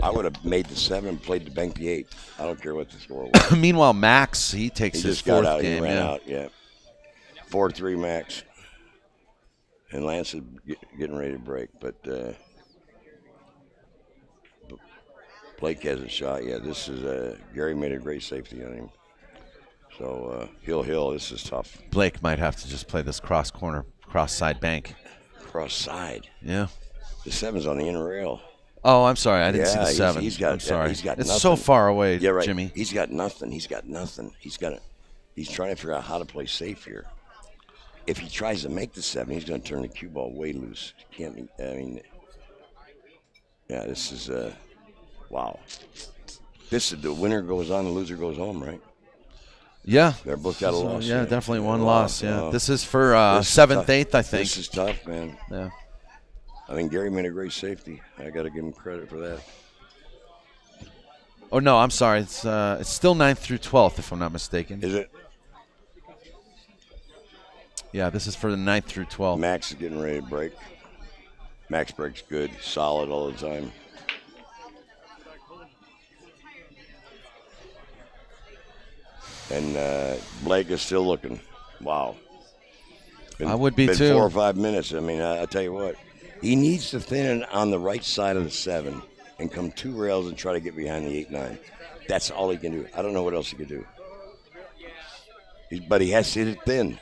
I would have made the 7 and played to bank the 8. I don't care what the score was. Meanwhile, Max, he takes his 4th game. He ran out, yeah. 4-3 Max. And Lance is getting ready to break, but Blake has a shot. Yeah, this is Gary made a great safety on him. So Hill, this is tough. Blake might have to just play this cross side bank. Cross side. Yeah. The 7's on the inner rail. Oh, I'm sorry. I didn't see the 7. I'm sorry. He's got it's nothing. so far away, yeah, right. Jimmy. He's got nothing. He's trying to figure out how to play safe here. If he tries to make the 7, he's going to turn the cue ball way loose. Yeah, this is wow. This is the winner goes on, the loser goes home, right? Yeah. They're both got a loss. Yeah, definitely one loss. Yeah. This is for 7th, 8th, I think. This is tough, man. Yeah. I think Gary made a great safety. I got to give him credit for that. Oh no, I'm sorry. It's still 9th through 12th, if I'm not mistaken. Is it? Yeah, this is for the 9th through 12th. Max is getting ready to break. Max breaks good, solid all the time. And Blake is still looking. Wow. I would be been too. 4 or 5 minutes. I mean, I tell you what. He needs to thin on the right side of the 7 and come 2 rails and try to get behind the 8-9. That's all he can do. I don't know what else he could do. But he has to hit it thin.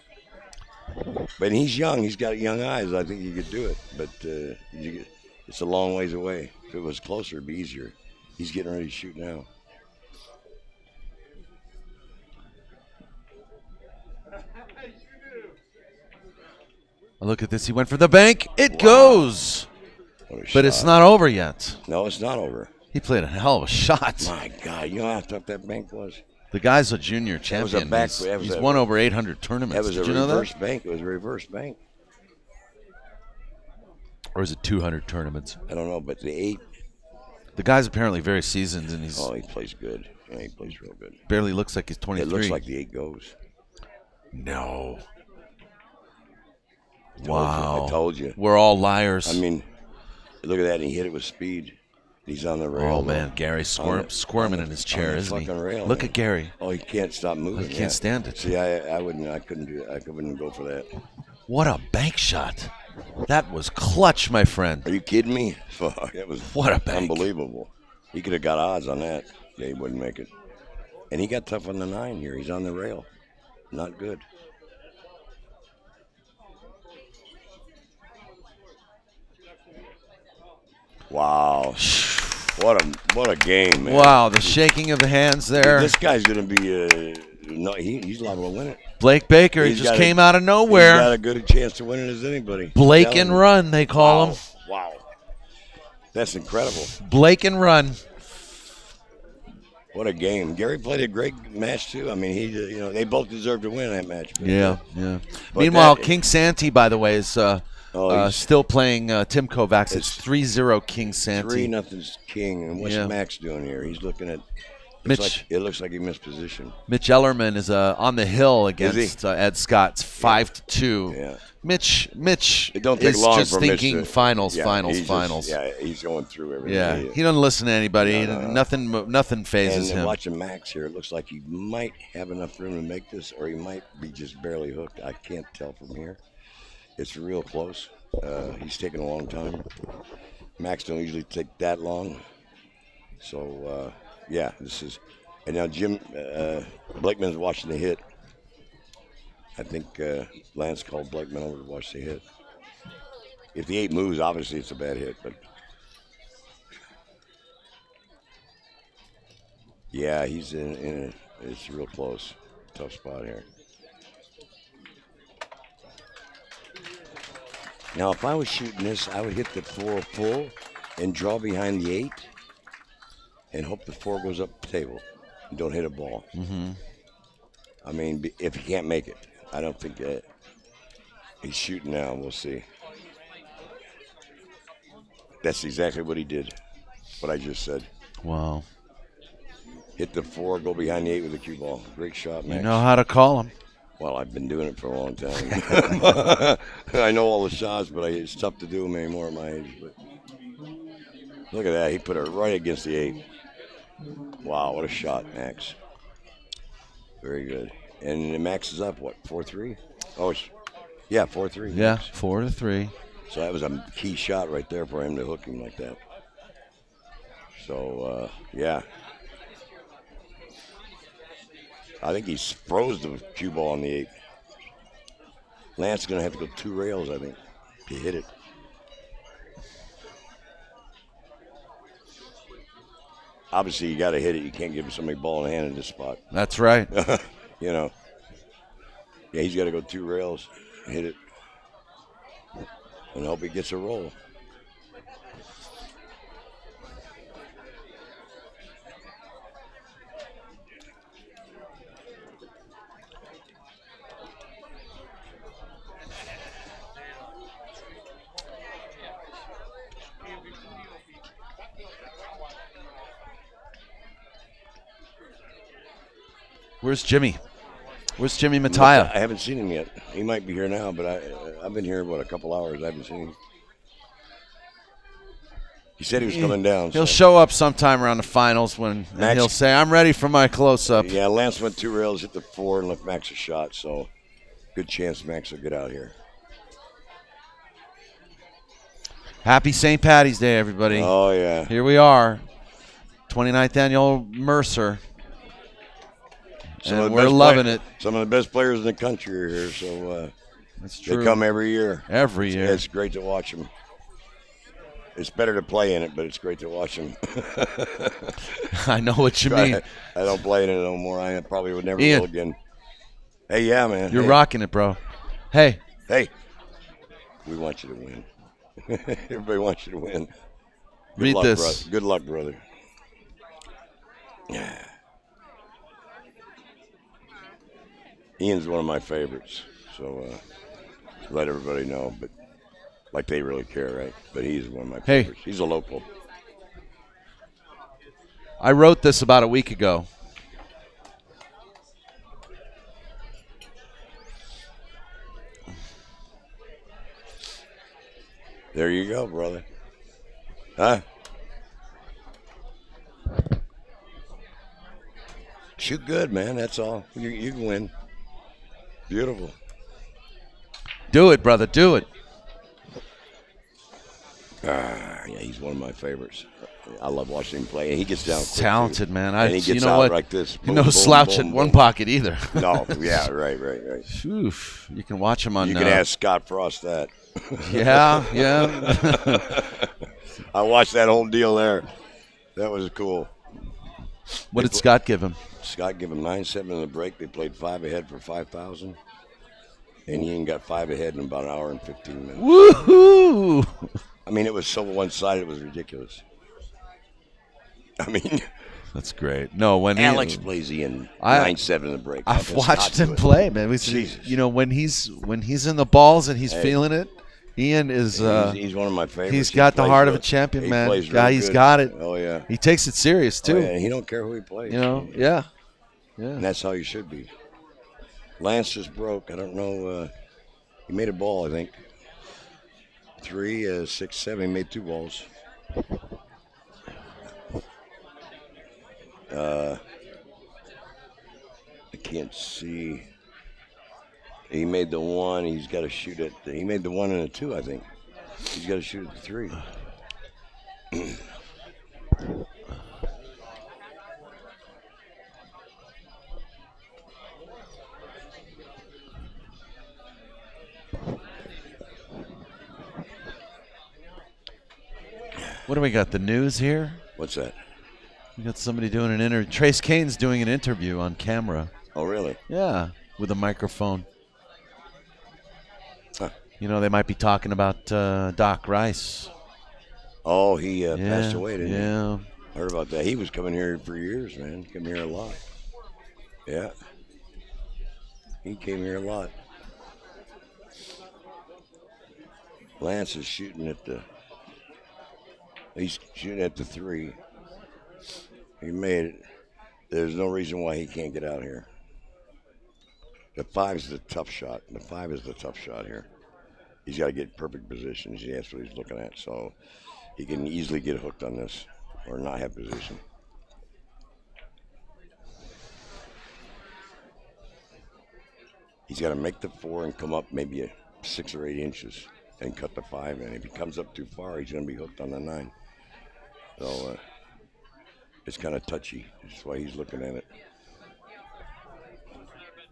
But he's young. He's got young eyes. I think he could do it. But it's a long ways away. If it was closer, it'd be easier. He's getting ready to shoot now. Look at this. He went for the bank. It goes. But it's not over yet. No, it's not over. He played a hell of a shot. My God, you know how tough that bank was? The guy's a junior champion. He's won over 800 tournaments. That was Did you know reverse that? bank. It was a reverse bank. Or is it 200 tournaments? I don't know, but the 8. The guy's apparently very seasoned, and Oh, he plays good. Yeah, he plays real good. Barely looks like he's 23. It looks like the 8 goes. No. Wow. I told you. We're all liars. I mean, look at that. He hit it with speed. He's on the rail. Oh, man. Gary's squirming in his chair, isn't he? Rail, look man. at Gary. Oh, he can't stop moving. He can't stand it. See, I couldn't do it. I wouldn't go for that. What a bank shot. That was clutch, my friend. Are you kidding me? That was what a bank. Unbelievable. He could have got odds on that. Yeah, he wouldn't make it. And he got tough on the 9 here. He's on the rail. Not good. Wow. What a game, man. Wow, the shaking of the hands there. This guy's going to be he's liable to win it. Blake Baker, he just came out of nowhere. He's got as good a chance to win it as anybody. Blake and run, they call him. Wow. That's incredible. Blake and run. What a game. Gary played a great match, too. I mean, they both deserve to win that match. Yeah. Meanwhile, King Santee, by the way, is still playing Tim Kovacs. It's 3-0 King Santee. 3-0 King. And what's Max doing here? He's looking at Mitch. It looks like he missed position. Mitch Ellerman is on the hill against Ed Scott. 5-2. Yeah. Mitch it don't take is long just for thinking Mitch to, finals. He's going through everything. Yeah, he doesn't listen to anybody. No. Nothing phases him. Watching Max here, it looks like he might have enough room to make this, or he might be just barely hooked. I can't tell from here. It's real close. He's taking a long time. Max don't usually take that long. So, this is... And now Jim Blakeman's watching the hit. I think Lance called Blakeman over to watch the hit. If the 8 moves, obviously it's a bad hit. But yeah, he's it's real close. Tough spot here. Now, if I was shooting this, I would hit the 4 full and draw behind the 8 and hope the 4 goes up the table and don't hit a ball. Mm-hmm. I mean, if he can't make it. I don't think he's shooting now. We'll see. That's exactly what he did, what I just said. Wow. Hit the 4, go behind the 8 with a cue ball. Great shot, Max. You know how to call him. Well, I've been doing it for a long time. I know all the shots, but it's tough to do them anymore at my age. But look at that. He put it right against the 8. Wow, what a shot, Max. Very good. And Max is up, what, 4-3? Oh, 4-3. Yeah, 4-3. So that was a key shot right there for him to hook him like that. So, I think he's froze the cue ball on the 8. Lance is going to have to go 2 rails, I think, to hit it. Obviously, you got to hit it. You can't give somebody ball in hand in this spot. That's right. You know. Yeah, he's got to go 2 rails, hit it, and hope he gets a roll. Where's Jimmy? Where's Jimmy Mattia? I haven't seen him yet. He might be here now, but I've been here, a couple hours. I haven't seen him. He said he was coming down. He'll show up sometime around the finals and he'll say, I'm ready for my close-up. Yeah, Lance went 2 rails, hit the 4, and left Max a shot, so good chance Max will get out here. Happy St. Patty's Day, everybody. Oh, yeah. Here we are, 29th Annual Mercer. And we're loving it. Some of the best players in the country are here, so that's true. They come every year. Every year. It's great to watch them. It's better to play in it, but it's great to watch them. I know what you mean. I don't play in it no more. I probably would never go again. Hey, yeah, man. You're hey. rocking it, bro. Hey. Hey, we want you to win. Everybody wants you to win. Good Read luck, this. brother. Good luck, brother. Ian's one of my favorites, so let everybody know. But like they really care, right? But he's one of my Hey. favorites. He's a local. I wrote this about a week ago. There you go, brother. Huh? Shoot good, man. That's all. You can win. Beautiful. Do it, brother. Do it. Yeah, he's one of my favorites. I love watching him play. And he gets down quick, Talented, too. man. And he gets you know out what? like this. Boom, no boom, slouch boom, at boom. one pocket either. No, yeah, right. Oof. You can watch him on. You can ask Scott Frost that. Yeah. I watched that whole deal there. That was cool. What did Scott give him? Scott gave him 9-7 in the break. They played 5 ahead for 5,000. And Ian got 5 ahead in about an hour and 15 minutes. Woohoo! I mean, it was so one-sided, it was ridiculous. I mean, that's great. No, when Alex plays Ian 9-7 in the break. I've watched him play, man. You know, when he's in the balls and he's feeling it, Ian is. He's one of my favorites. He's got the heart of a champion, man. He's got it. Oh yeah. He takes it serious too. Oh, yeah. He don't care who he plays. You know, yeah. And that's how you should be. Lance just broke. I don't know. He made a ball, I think. 3, 6, 7. He made 2 balls. I can't see. He made the 1. He's got to shoot it. He made the 1 and a 2, I think. He's got to shoot at the 3. What do we got? The news here? What's that? We got somebody doing an interview. Trace Kane's doing an interview on camera. Oh, really? Yeah, with a microphone. Huh. You know, they might be talking about Doc Rice. Oh, he passed away, didn't he? Yeah. Heard about that. He was coming here for years, man. He came here a lot. Yeah. He came here a lot. Lance is shooting at the... He's shooting at the 3. He made it. There's no reason why he can't get out here. The 5 is the tough shot. The 5 is the tough shot here. He's got to get perfect positions. That's what he's looking at. So he can easily get hooked on this or not have position. He's got to make the 4 and come up maybe 6 or 8 inches and cut the 5 in. If he comes up too far, he's going to be hooked on the 9. So it's kind of touchy. That's why he's looking at it.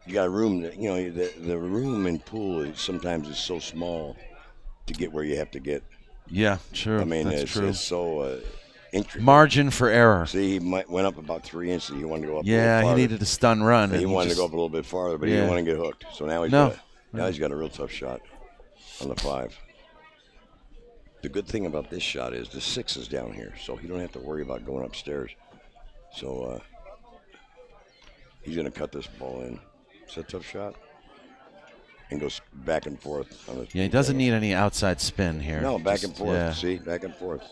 You got room. You know, the room in pool sometimes is so small to get where you have to get. Yeah, sure. I mean, that's true. It's so intricate. Margin for error. See, he went up about 3 inches. He wanted to go up. Yeah, a little farther. he needed a stun run. He wanted to go up a little bit farther, but he didn't want to get hooked. So now he's got a real tough shot on the 5. The good thing about this shot is the 6 is down here, so he don't have to worry about going upstairs. So he's going to cut this ball in. It's a tough shot. And goes back and forth. On he doesn't need any outside spin here. No, back and forth. Yeah. See, back and forth.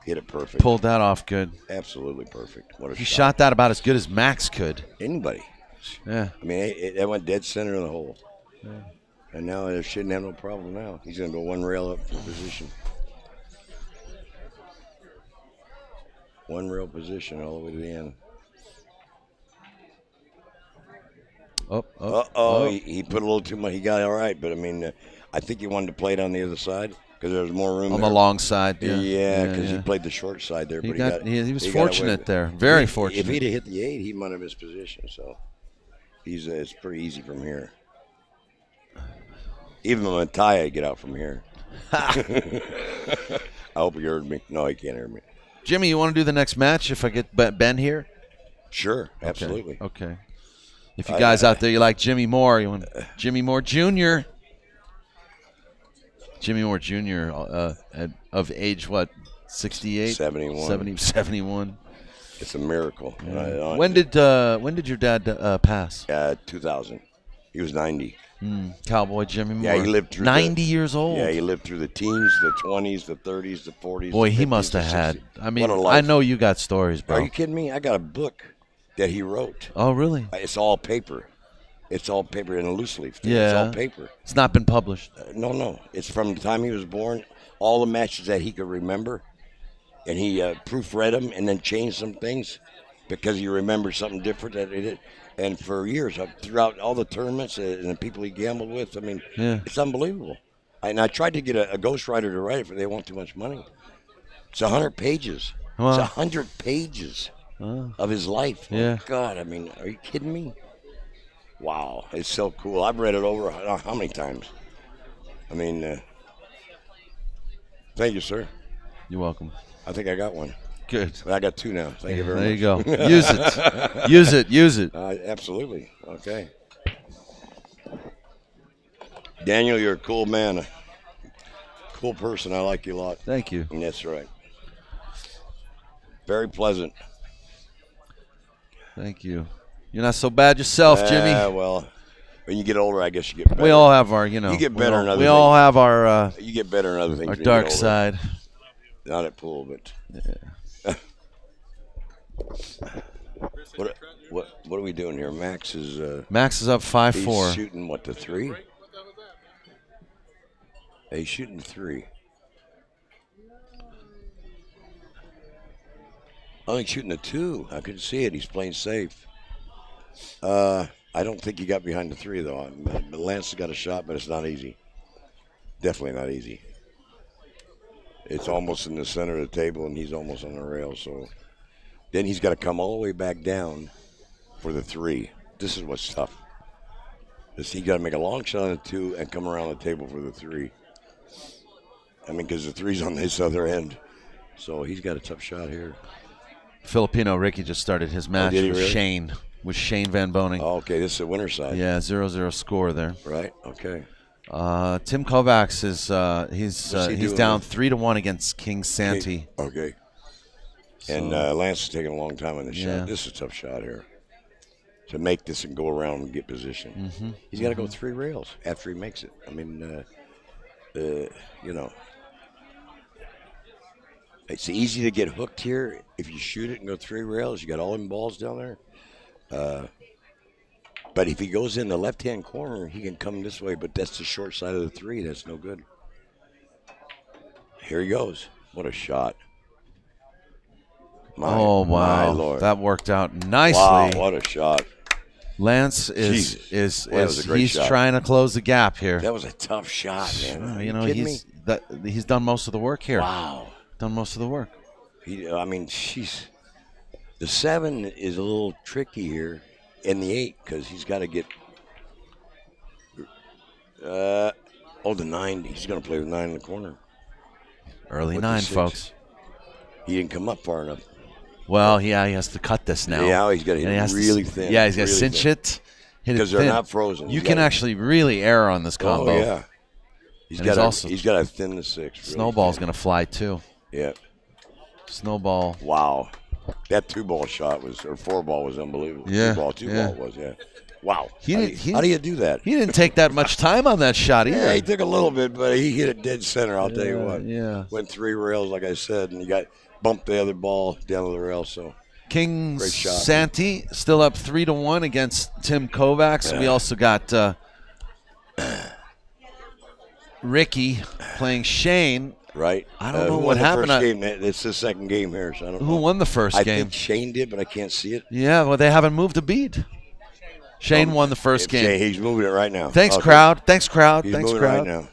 Hit it perfect. Pulled that off good. Absolutely perfect. What a he shot. Shot that about as good as Max could. Anybody. Yeah. I mean, it went dead center of the hole. Yeah. And now it shouldn't have no problem now. He's going to go 1 rail up for position. 1 rail position all the way to the end. He put a little too much. He got it all right, but I mean, I think he wanted to play it on the other side because there was more room on there. the long side. Yeah, because he played the short side there. He was fortunate there. Very fortunate. If he'd have hit the 8, he might have missed position. So it's pretty easy from here. Even Mattia get out from here. I hope he heard me. No, he can't hear me. Jimmy, you want to do the next match if I get Ben here? Sure, absolutely. Okay. If you guys out there, you like Jimmy Moore, you want Jimmy Moore Jr. Jimmy Moore Jr. Of age, what, 68? 71. 71. It's a miracle. Yeah. When did your dad pass? 2000. He was 90. Cowboy Jimmy Moore. Yeah, he lived through 90 years old. Yeah, he lived through the teens, the 20s, the 30s, the 40s. Boy, the 50s, he must have the had. 60s. I mean, What a life. I know you got stories, bro. Are you kidding me? I got a book that he wrote. Oh, really? It's all paper. It's all paper in a loose leaf thing. Yeah. It's all paper. It's not been published. No. It's from the time he was born, all the matches that he could remember. And he proofread them and then changed some things because he remembered something different that he did. And for years, throughout all the tournaments and the people he gambled with, I mean, It's unbelievable. And I tried to get a ghostwriter to write it, but they want too much money. It's 100 pages. Wow. It's 100 pages of his life. Yeah. Oh, God, I mean, are you kidding me? Wow, it's so cool. I've read it over how many times? I mean, thank you, sir. You're welcome. I think I got one. Good. I got two now. Thank you very much. There you go. Use it. Use it. Use it. Absolutely. Okay. Daniel, you're a cool man. A cool person. I like you a lot. Thank you. And that's right. Very pleasant. Thank you. You're not so bad yourself, Jimmy. Well, when you get older, I guess you get better. We all have our, you know. You get better in other We things. all have our. You get better in other things. Our when you dark get older. side. Not at pool, but. Yeah. What are we doing here? Max is up 5-4. He's shooting what, the 3? He's shooting 3. Oh, he's shooting a 2. I couldn't see it. He's playing safe. I don't think he got behind the 3 though. Lance has got a shot, but it's not easy. Definitely not easy. It's almost in the center of the table, and he's almost on the rail. So then he's got to come all the way back down for the 3. This is what's tough. He got to make a long shot on the 2 and come around the table for the 3. I mean, because the 3's on this other end. So he's got a tough shot here. Filipino Ricky just started his match with really? Shane. With Shane Van Boning. Oh, okay, this is the winner's side. Yeah, 0-0 score there. Right, okay. Tim Kovacs is he's down 3-1 against King Santee. Okay. And Lance is taking a long time on this shot. This is a tough shot here. To make this and go around and get position. He's got to go 3 rails after he makes it. I mean, you know. It's easy to get hooked here if you shoot it and go 3 rails. You got all them balls down there. But if he goes in the left-hand corner, he can come this way. But that's the short side of the 3. That's no good. Here he goes. What a shot. My Lord. That worked out nicely. Wow, what a shot. Lance he's trying to close the gap here. That was a tough shot, man. You know, he's done most of the work here. Wow. Done most of the work. I mean, the 7 is a little tricky here in the 8 because he's got to get the 9. He's going to play the 9 in the corner. Early 9, folks. He didn't come up far enough. Well, yeah, he has to cut this now. Yeah, he's got to hit it really thin. Yeah, he's got to cinch it, hit it because they're not frozen. You can actually really err on this combo. Oh, yeah. He's got to thin the 6. Really Snowball's going to fly, too. Yeah. Snowball. Wow. That 2-ball shot or 4-ball was unbelievable. Yeah. 2-ball was, yeah. Wow. How do you do that? He didn't take that much time on that shot either. Yeah, he took a little bit, but he hit it dead center, I'll tell you what. Yeah. Went 3 rails, like I said, and he bumped the other ball down to the rail, so. King Santee still up 3-1 against Tim Kovacs. We also got Ricky playing Shane. Right. I don't know what happened. It's the second game here, so I don't know. Who won the first game? I think Shane did, but I can't see it. Yeah, well, they haven't moved a beat. Shane won the first game. He's moving it right now. Thanks, crowd. Thanks, crowd. He's Thanks, moving crowd. right now.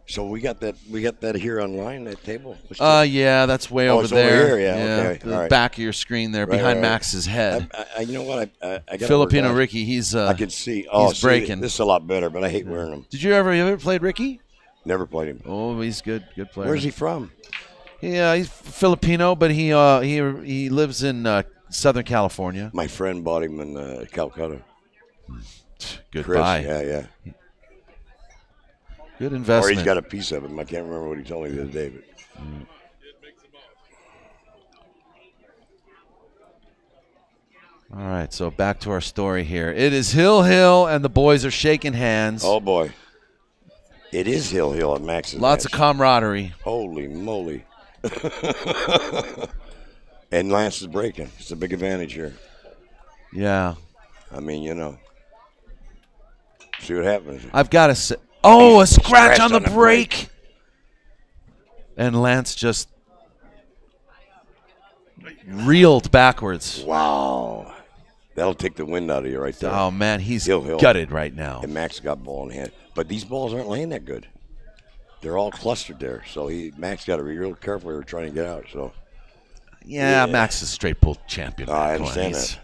So we got that here online, that table? Yeah, that's way over it's there. Over here, yeah. Okay. The back of your screen there, behind Max's head. You know what? I got Filipino Ricky, he's I can see. Oh, he's breaking. This is a lot better, but I hate wearing them. Did you ever played Ricky? Never played him. Oh, he's good player. Where's he from? Yeah, he's Filipino, but he lives in Southern California. My friend bought him in Calcutta. Good Chris, buy. yeah. Good Or investment. he's got a piece of him. I can't remember what he told me the other day. But. All right, so back to our story here. It is Hill, and the boys are shaking hands. Oh, boy. It is Hill at Max's Lots of camaraderie. Holy moly. And Lance is breaking. It's a big advantage here. Yeah. I mean, see what happens. I've got to say. Oh, a scratch on the brake. And Lance just reeled backwards. Wow. That'll take the wind out of you right there. Oh, man, he's Hill. gutted right now. And Max got ball in hand. But these balls aren't laying that good. They're all clustered there. So Max got to be real careful here trying to get out. So Yeah, Max is straight pull champion. I understand that.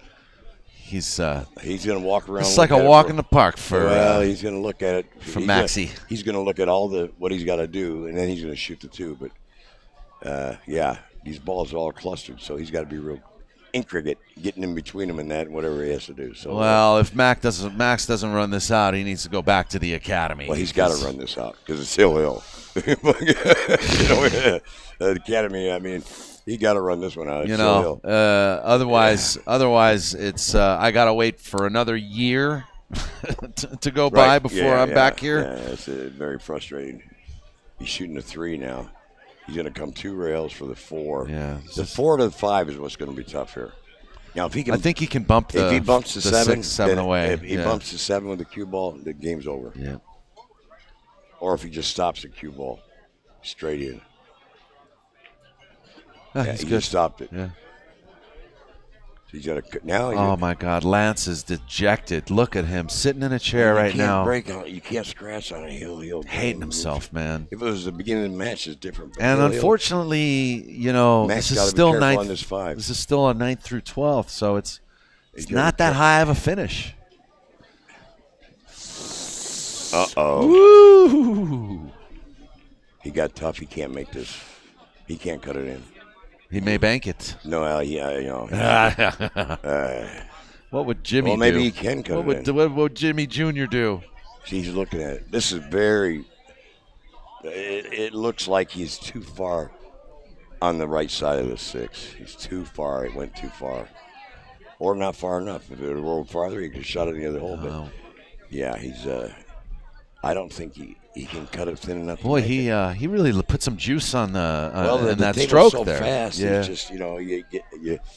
He's going to walk around. It's like a walk in the park for. Well, he's going to look at it for Maxie. He's going to look at what he's got to do, and then he's going to shoot the two. But yeah, these balls are all clustered, so he's got to be real intricate getting in between them and that, whatever he has to do. So well, if Max doesn't run this out, he needs to go back to the academy. Well, he's got to run this out because it's Hill. The academy. I mean. He got to run this one out. Otherwise, it's I got to wait for another year to go by before I'm back here. Yeah, it's very frustrating. He's shooting a 3 now. He's going to come 2 rails for the 4. Yeah, the 4 to the 5 is what's going to be tough here. Now, if he can, I think he can bump if he bumps the 7, 7 away. If he bumps the 7 with the cue ball, the game's over. Yeah. Or if he just stops the cue ball straight in. He's he good. Just stopped it. Yeah. He's got to now. Oh my God, Lance is dejected. Look at him sitting in a chair right now. You can't scratch on a Hill. Hating himself, man. If it was the beginning of the match, it's different. And unfortunately, this is still ninth. This is still a 9th through 12th, so it's not that high of a finish. Woo! He got tough. He can't make this. He can't cut it in. He may bank it. No, What would Jimmy do? Well, maybe he can cut it in. What would Jimmy Jr. do? He's looking at it. This is very – it looks like he's too far on the right side of the 6. He's too far. It went too far. Or not far enough. If it had rolled farther, he could have shot it in the other hole. But, yeah, he's I don't think he can cut it thin enough. Boy, he really put some juice on in that table's stroke so there. Fast, yeah. It's just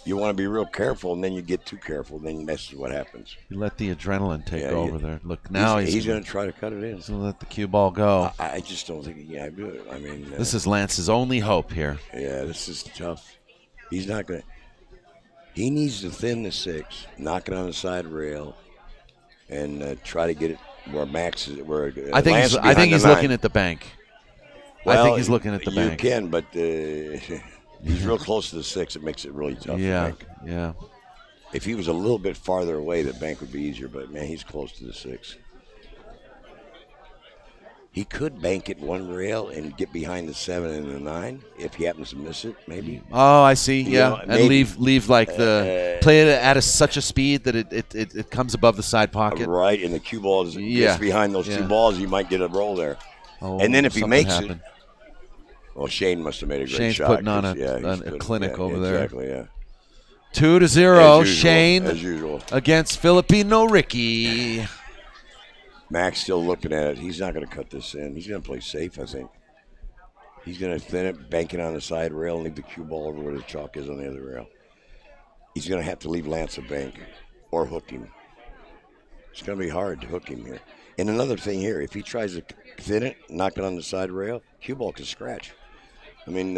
you want to be real careful, and then you get too careful, then that's what happens. You let the adrenaline take over there. Look, now he's going to try to cut it in. He's going to let the cue ball go. I just don't think he can do it. I mean, this is Lance's only hope here. Yeah, this is tough. He's not going to. He needs to thin the 6, knock it on the side rail, and try to get it. Where Max is, I think he's looking at the bank. Well, I think he's looking at the bank. You can, but he's real close to the 6. It makes it really tough. Yeah, to bank. yeah. If he was a little bit farther away, the bank would be easier. But man, he's close to the 6. He could bank it 1 rail and get behind the 7 and the 9 if he happens to miss it, maybe. Oh, I see. Yeah, and maybe, leave like the play it at such a speed that it comes above the side pocket. Right, and the cue ball gets behind those 2 balls. You might get a roll there. Oh, and then if he makes happened. Well, Shane must have made a great Shane's shot. putting on a clinic over there. Exactly, yeah. 2-0, Shane as usual. Against Filipino Ricky. Max still looking at it. He's not going to cut this in. He's going to play safe, I think. He's going to thin it, bank it on the side rail, and leave the cue ball over where the chalk is on the other rail. He's going to have to leave Lance a bank or hook him. It's going to be hard to hook him here. And another thing here, if he tries to thin it, knock it on the side rail, cue ball can scratch. I mean,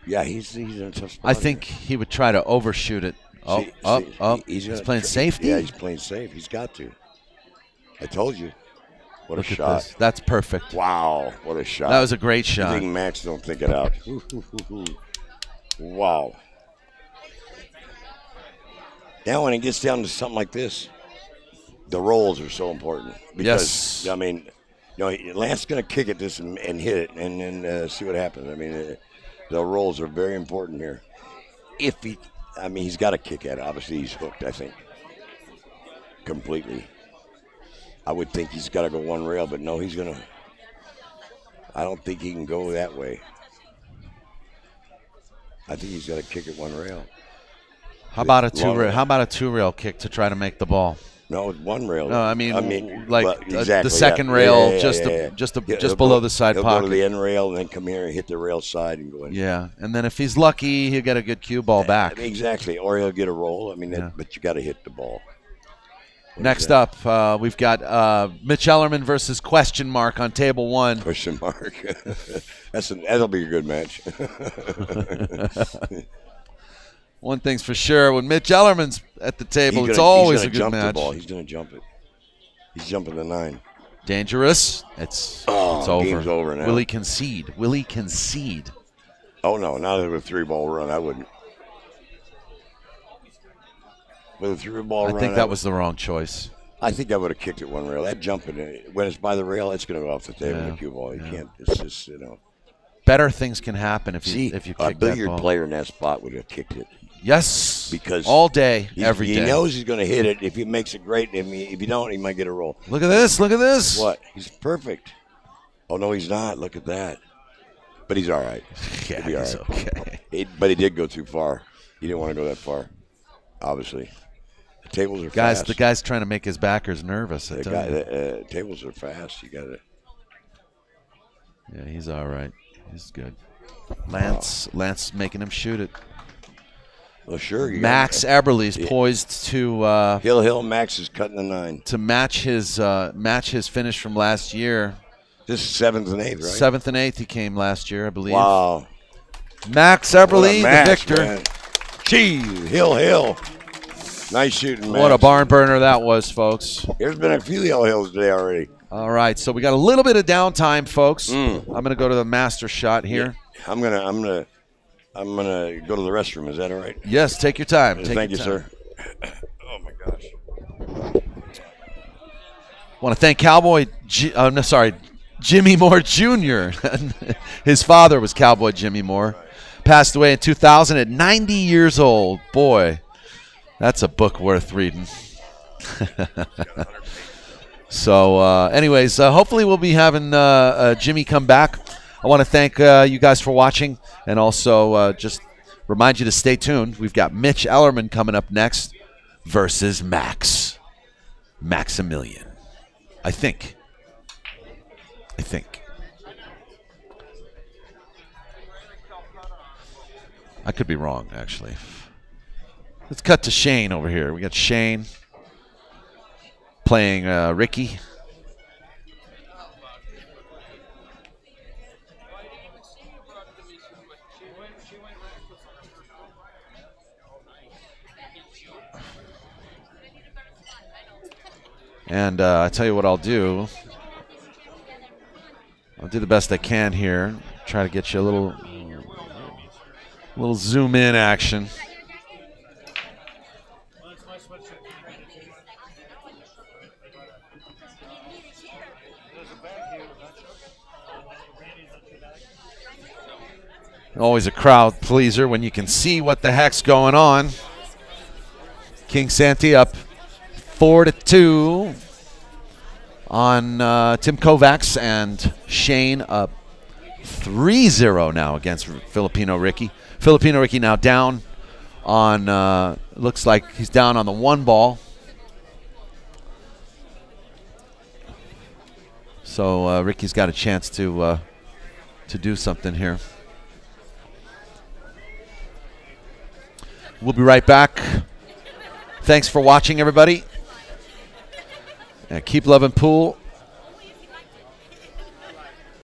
he's in a tough spot. I think he would try to overshoot it. He's playing safety? Yeah, he's playing safe. He's got to. I told you. What Look a shot. This. That's perfect. Wow, what a shot. That was a great shot. I think Max don't think it out. Wow. Now when it gets down to something like this, the rolls are so important. Because, I mean, Lance's going to kick at this and hit it and then see what happens. I mean, the rolls are very important here. If he I mean, he's got to kick at it. Obviously, he's hooked, I think, completely. I would think he's got to go one rail, but no, he's going to. I don't think he can go that way. I think he's got to kick it one rail. How about a two rail kick to try to make the ball? No, it's one rail. No, I mean like well, exactly, the second rail, just below the side he'll pocket. Go to the end rail and then come here and hit the rail side and go in. Yeah, and then if he's lucky, he'll get a good cue ball back. I mean, exactly, or he'll get a roll. I mean, but you got to hit the ball. Next up, we've got Mitch Ellerman versus Question Mark on table 1. Question Mark. That'll be a good match. One thing's for sure, when Mitch Ellerman's at the table, it's always a good match. He's going to jump it. He's jumping the 9. Dangerous. It's over. Game's over now. Will he concede? Will he concede? Oh, no. Not with a 3-ball run. I wouldn't. With a 3-ball run. I think that was the wrong choice. I think I would have kicked it one rail. That jumping, when it's by the rail, it's going to go off the table in the cue ball. You can't. It's just, Better things can happen if you kick that ball. A billiard player in that spot would have kicked it. Yes, because all day, every day. He knows he's going to hit it. If he makes it great, if you don't, he might get a roll. Look at this! Look at this! What? He's perfect. Oh no, he's not. Look at that. But he's all right. Yeah, he'll be all right. Okay. But he did go too far. He didn't want to go that far. Obviously, the tables are fast. The guy's trying to make his backers nervous. The tables are fast. You got it. Yeah, he's all right. He's good. Lance making him shoot it. Well, sure. Max Eberle's poised to Hill. Max is cutting the 9 to match his finish from last year. This is 7th and 8th, right? 7th and 8th he came last year, I believe. Wow. Max Eberle, the victor. Man. Gee, Hill. Nice shooting, Max. What a barn burner that was, folks. There's been a few Hills today already. All right, so we got a little bit of downtime, folks. I'm going to go to the master shot here. Yeah. I'm gonna go to the restroom. Is that all right? Yes, take your time. Thank you, sir. Oh my gosh. Want to thank Jimmy Moore Jr. His father was Cowboy Jimmy Moore. Passed away in 2000 at 90 years old. Boy, that's a book worth reading. So, anyways, hopefully we'll be having Jimmy come back. I want to thank you guys for watching, and also just remind you to stay tuned. We've got Mitch Ellerman coming up next versus Maximilian. I think. I could be wrong, actually. Let's cut to Shane over here. We got Shane playing Ricky. And I tell you what I'll do. I'll do the best I can here. Try to get you a little zoom in action. Always a crowd pleaser when you can see what the heck's going on. King Santi up 4-2 on Tim Kovacs, and Shane up 3-0 now against Filipino Ricky. Filipino Ricky now down on, looks like he's down on the 1 ball. So Ricky's got a chance to do something here. We'll be right back. Thanks for watching, everybody. And keep loving pool.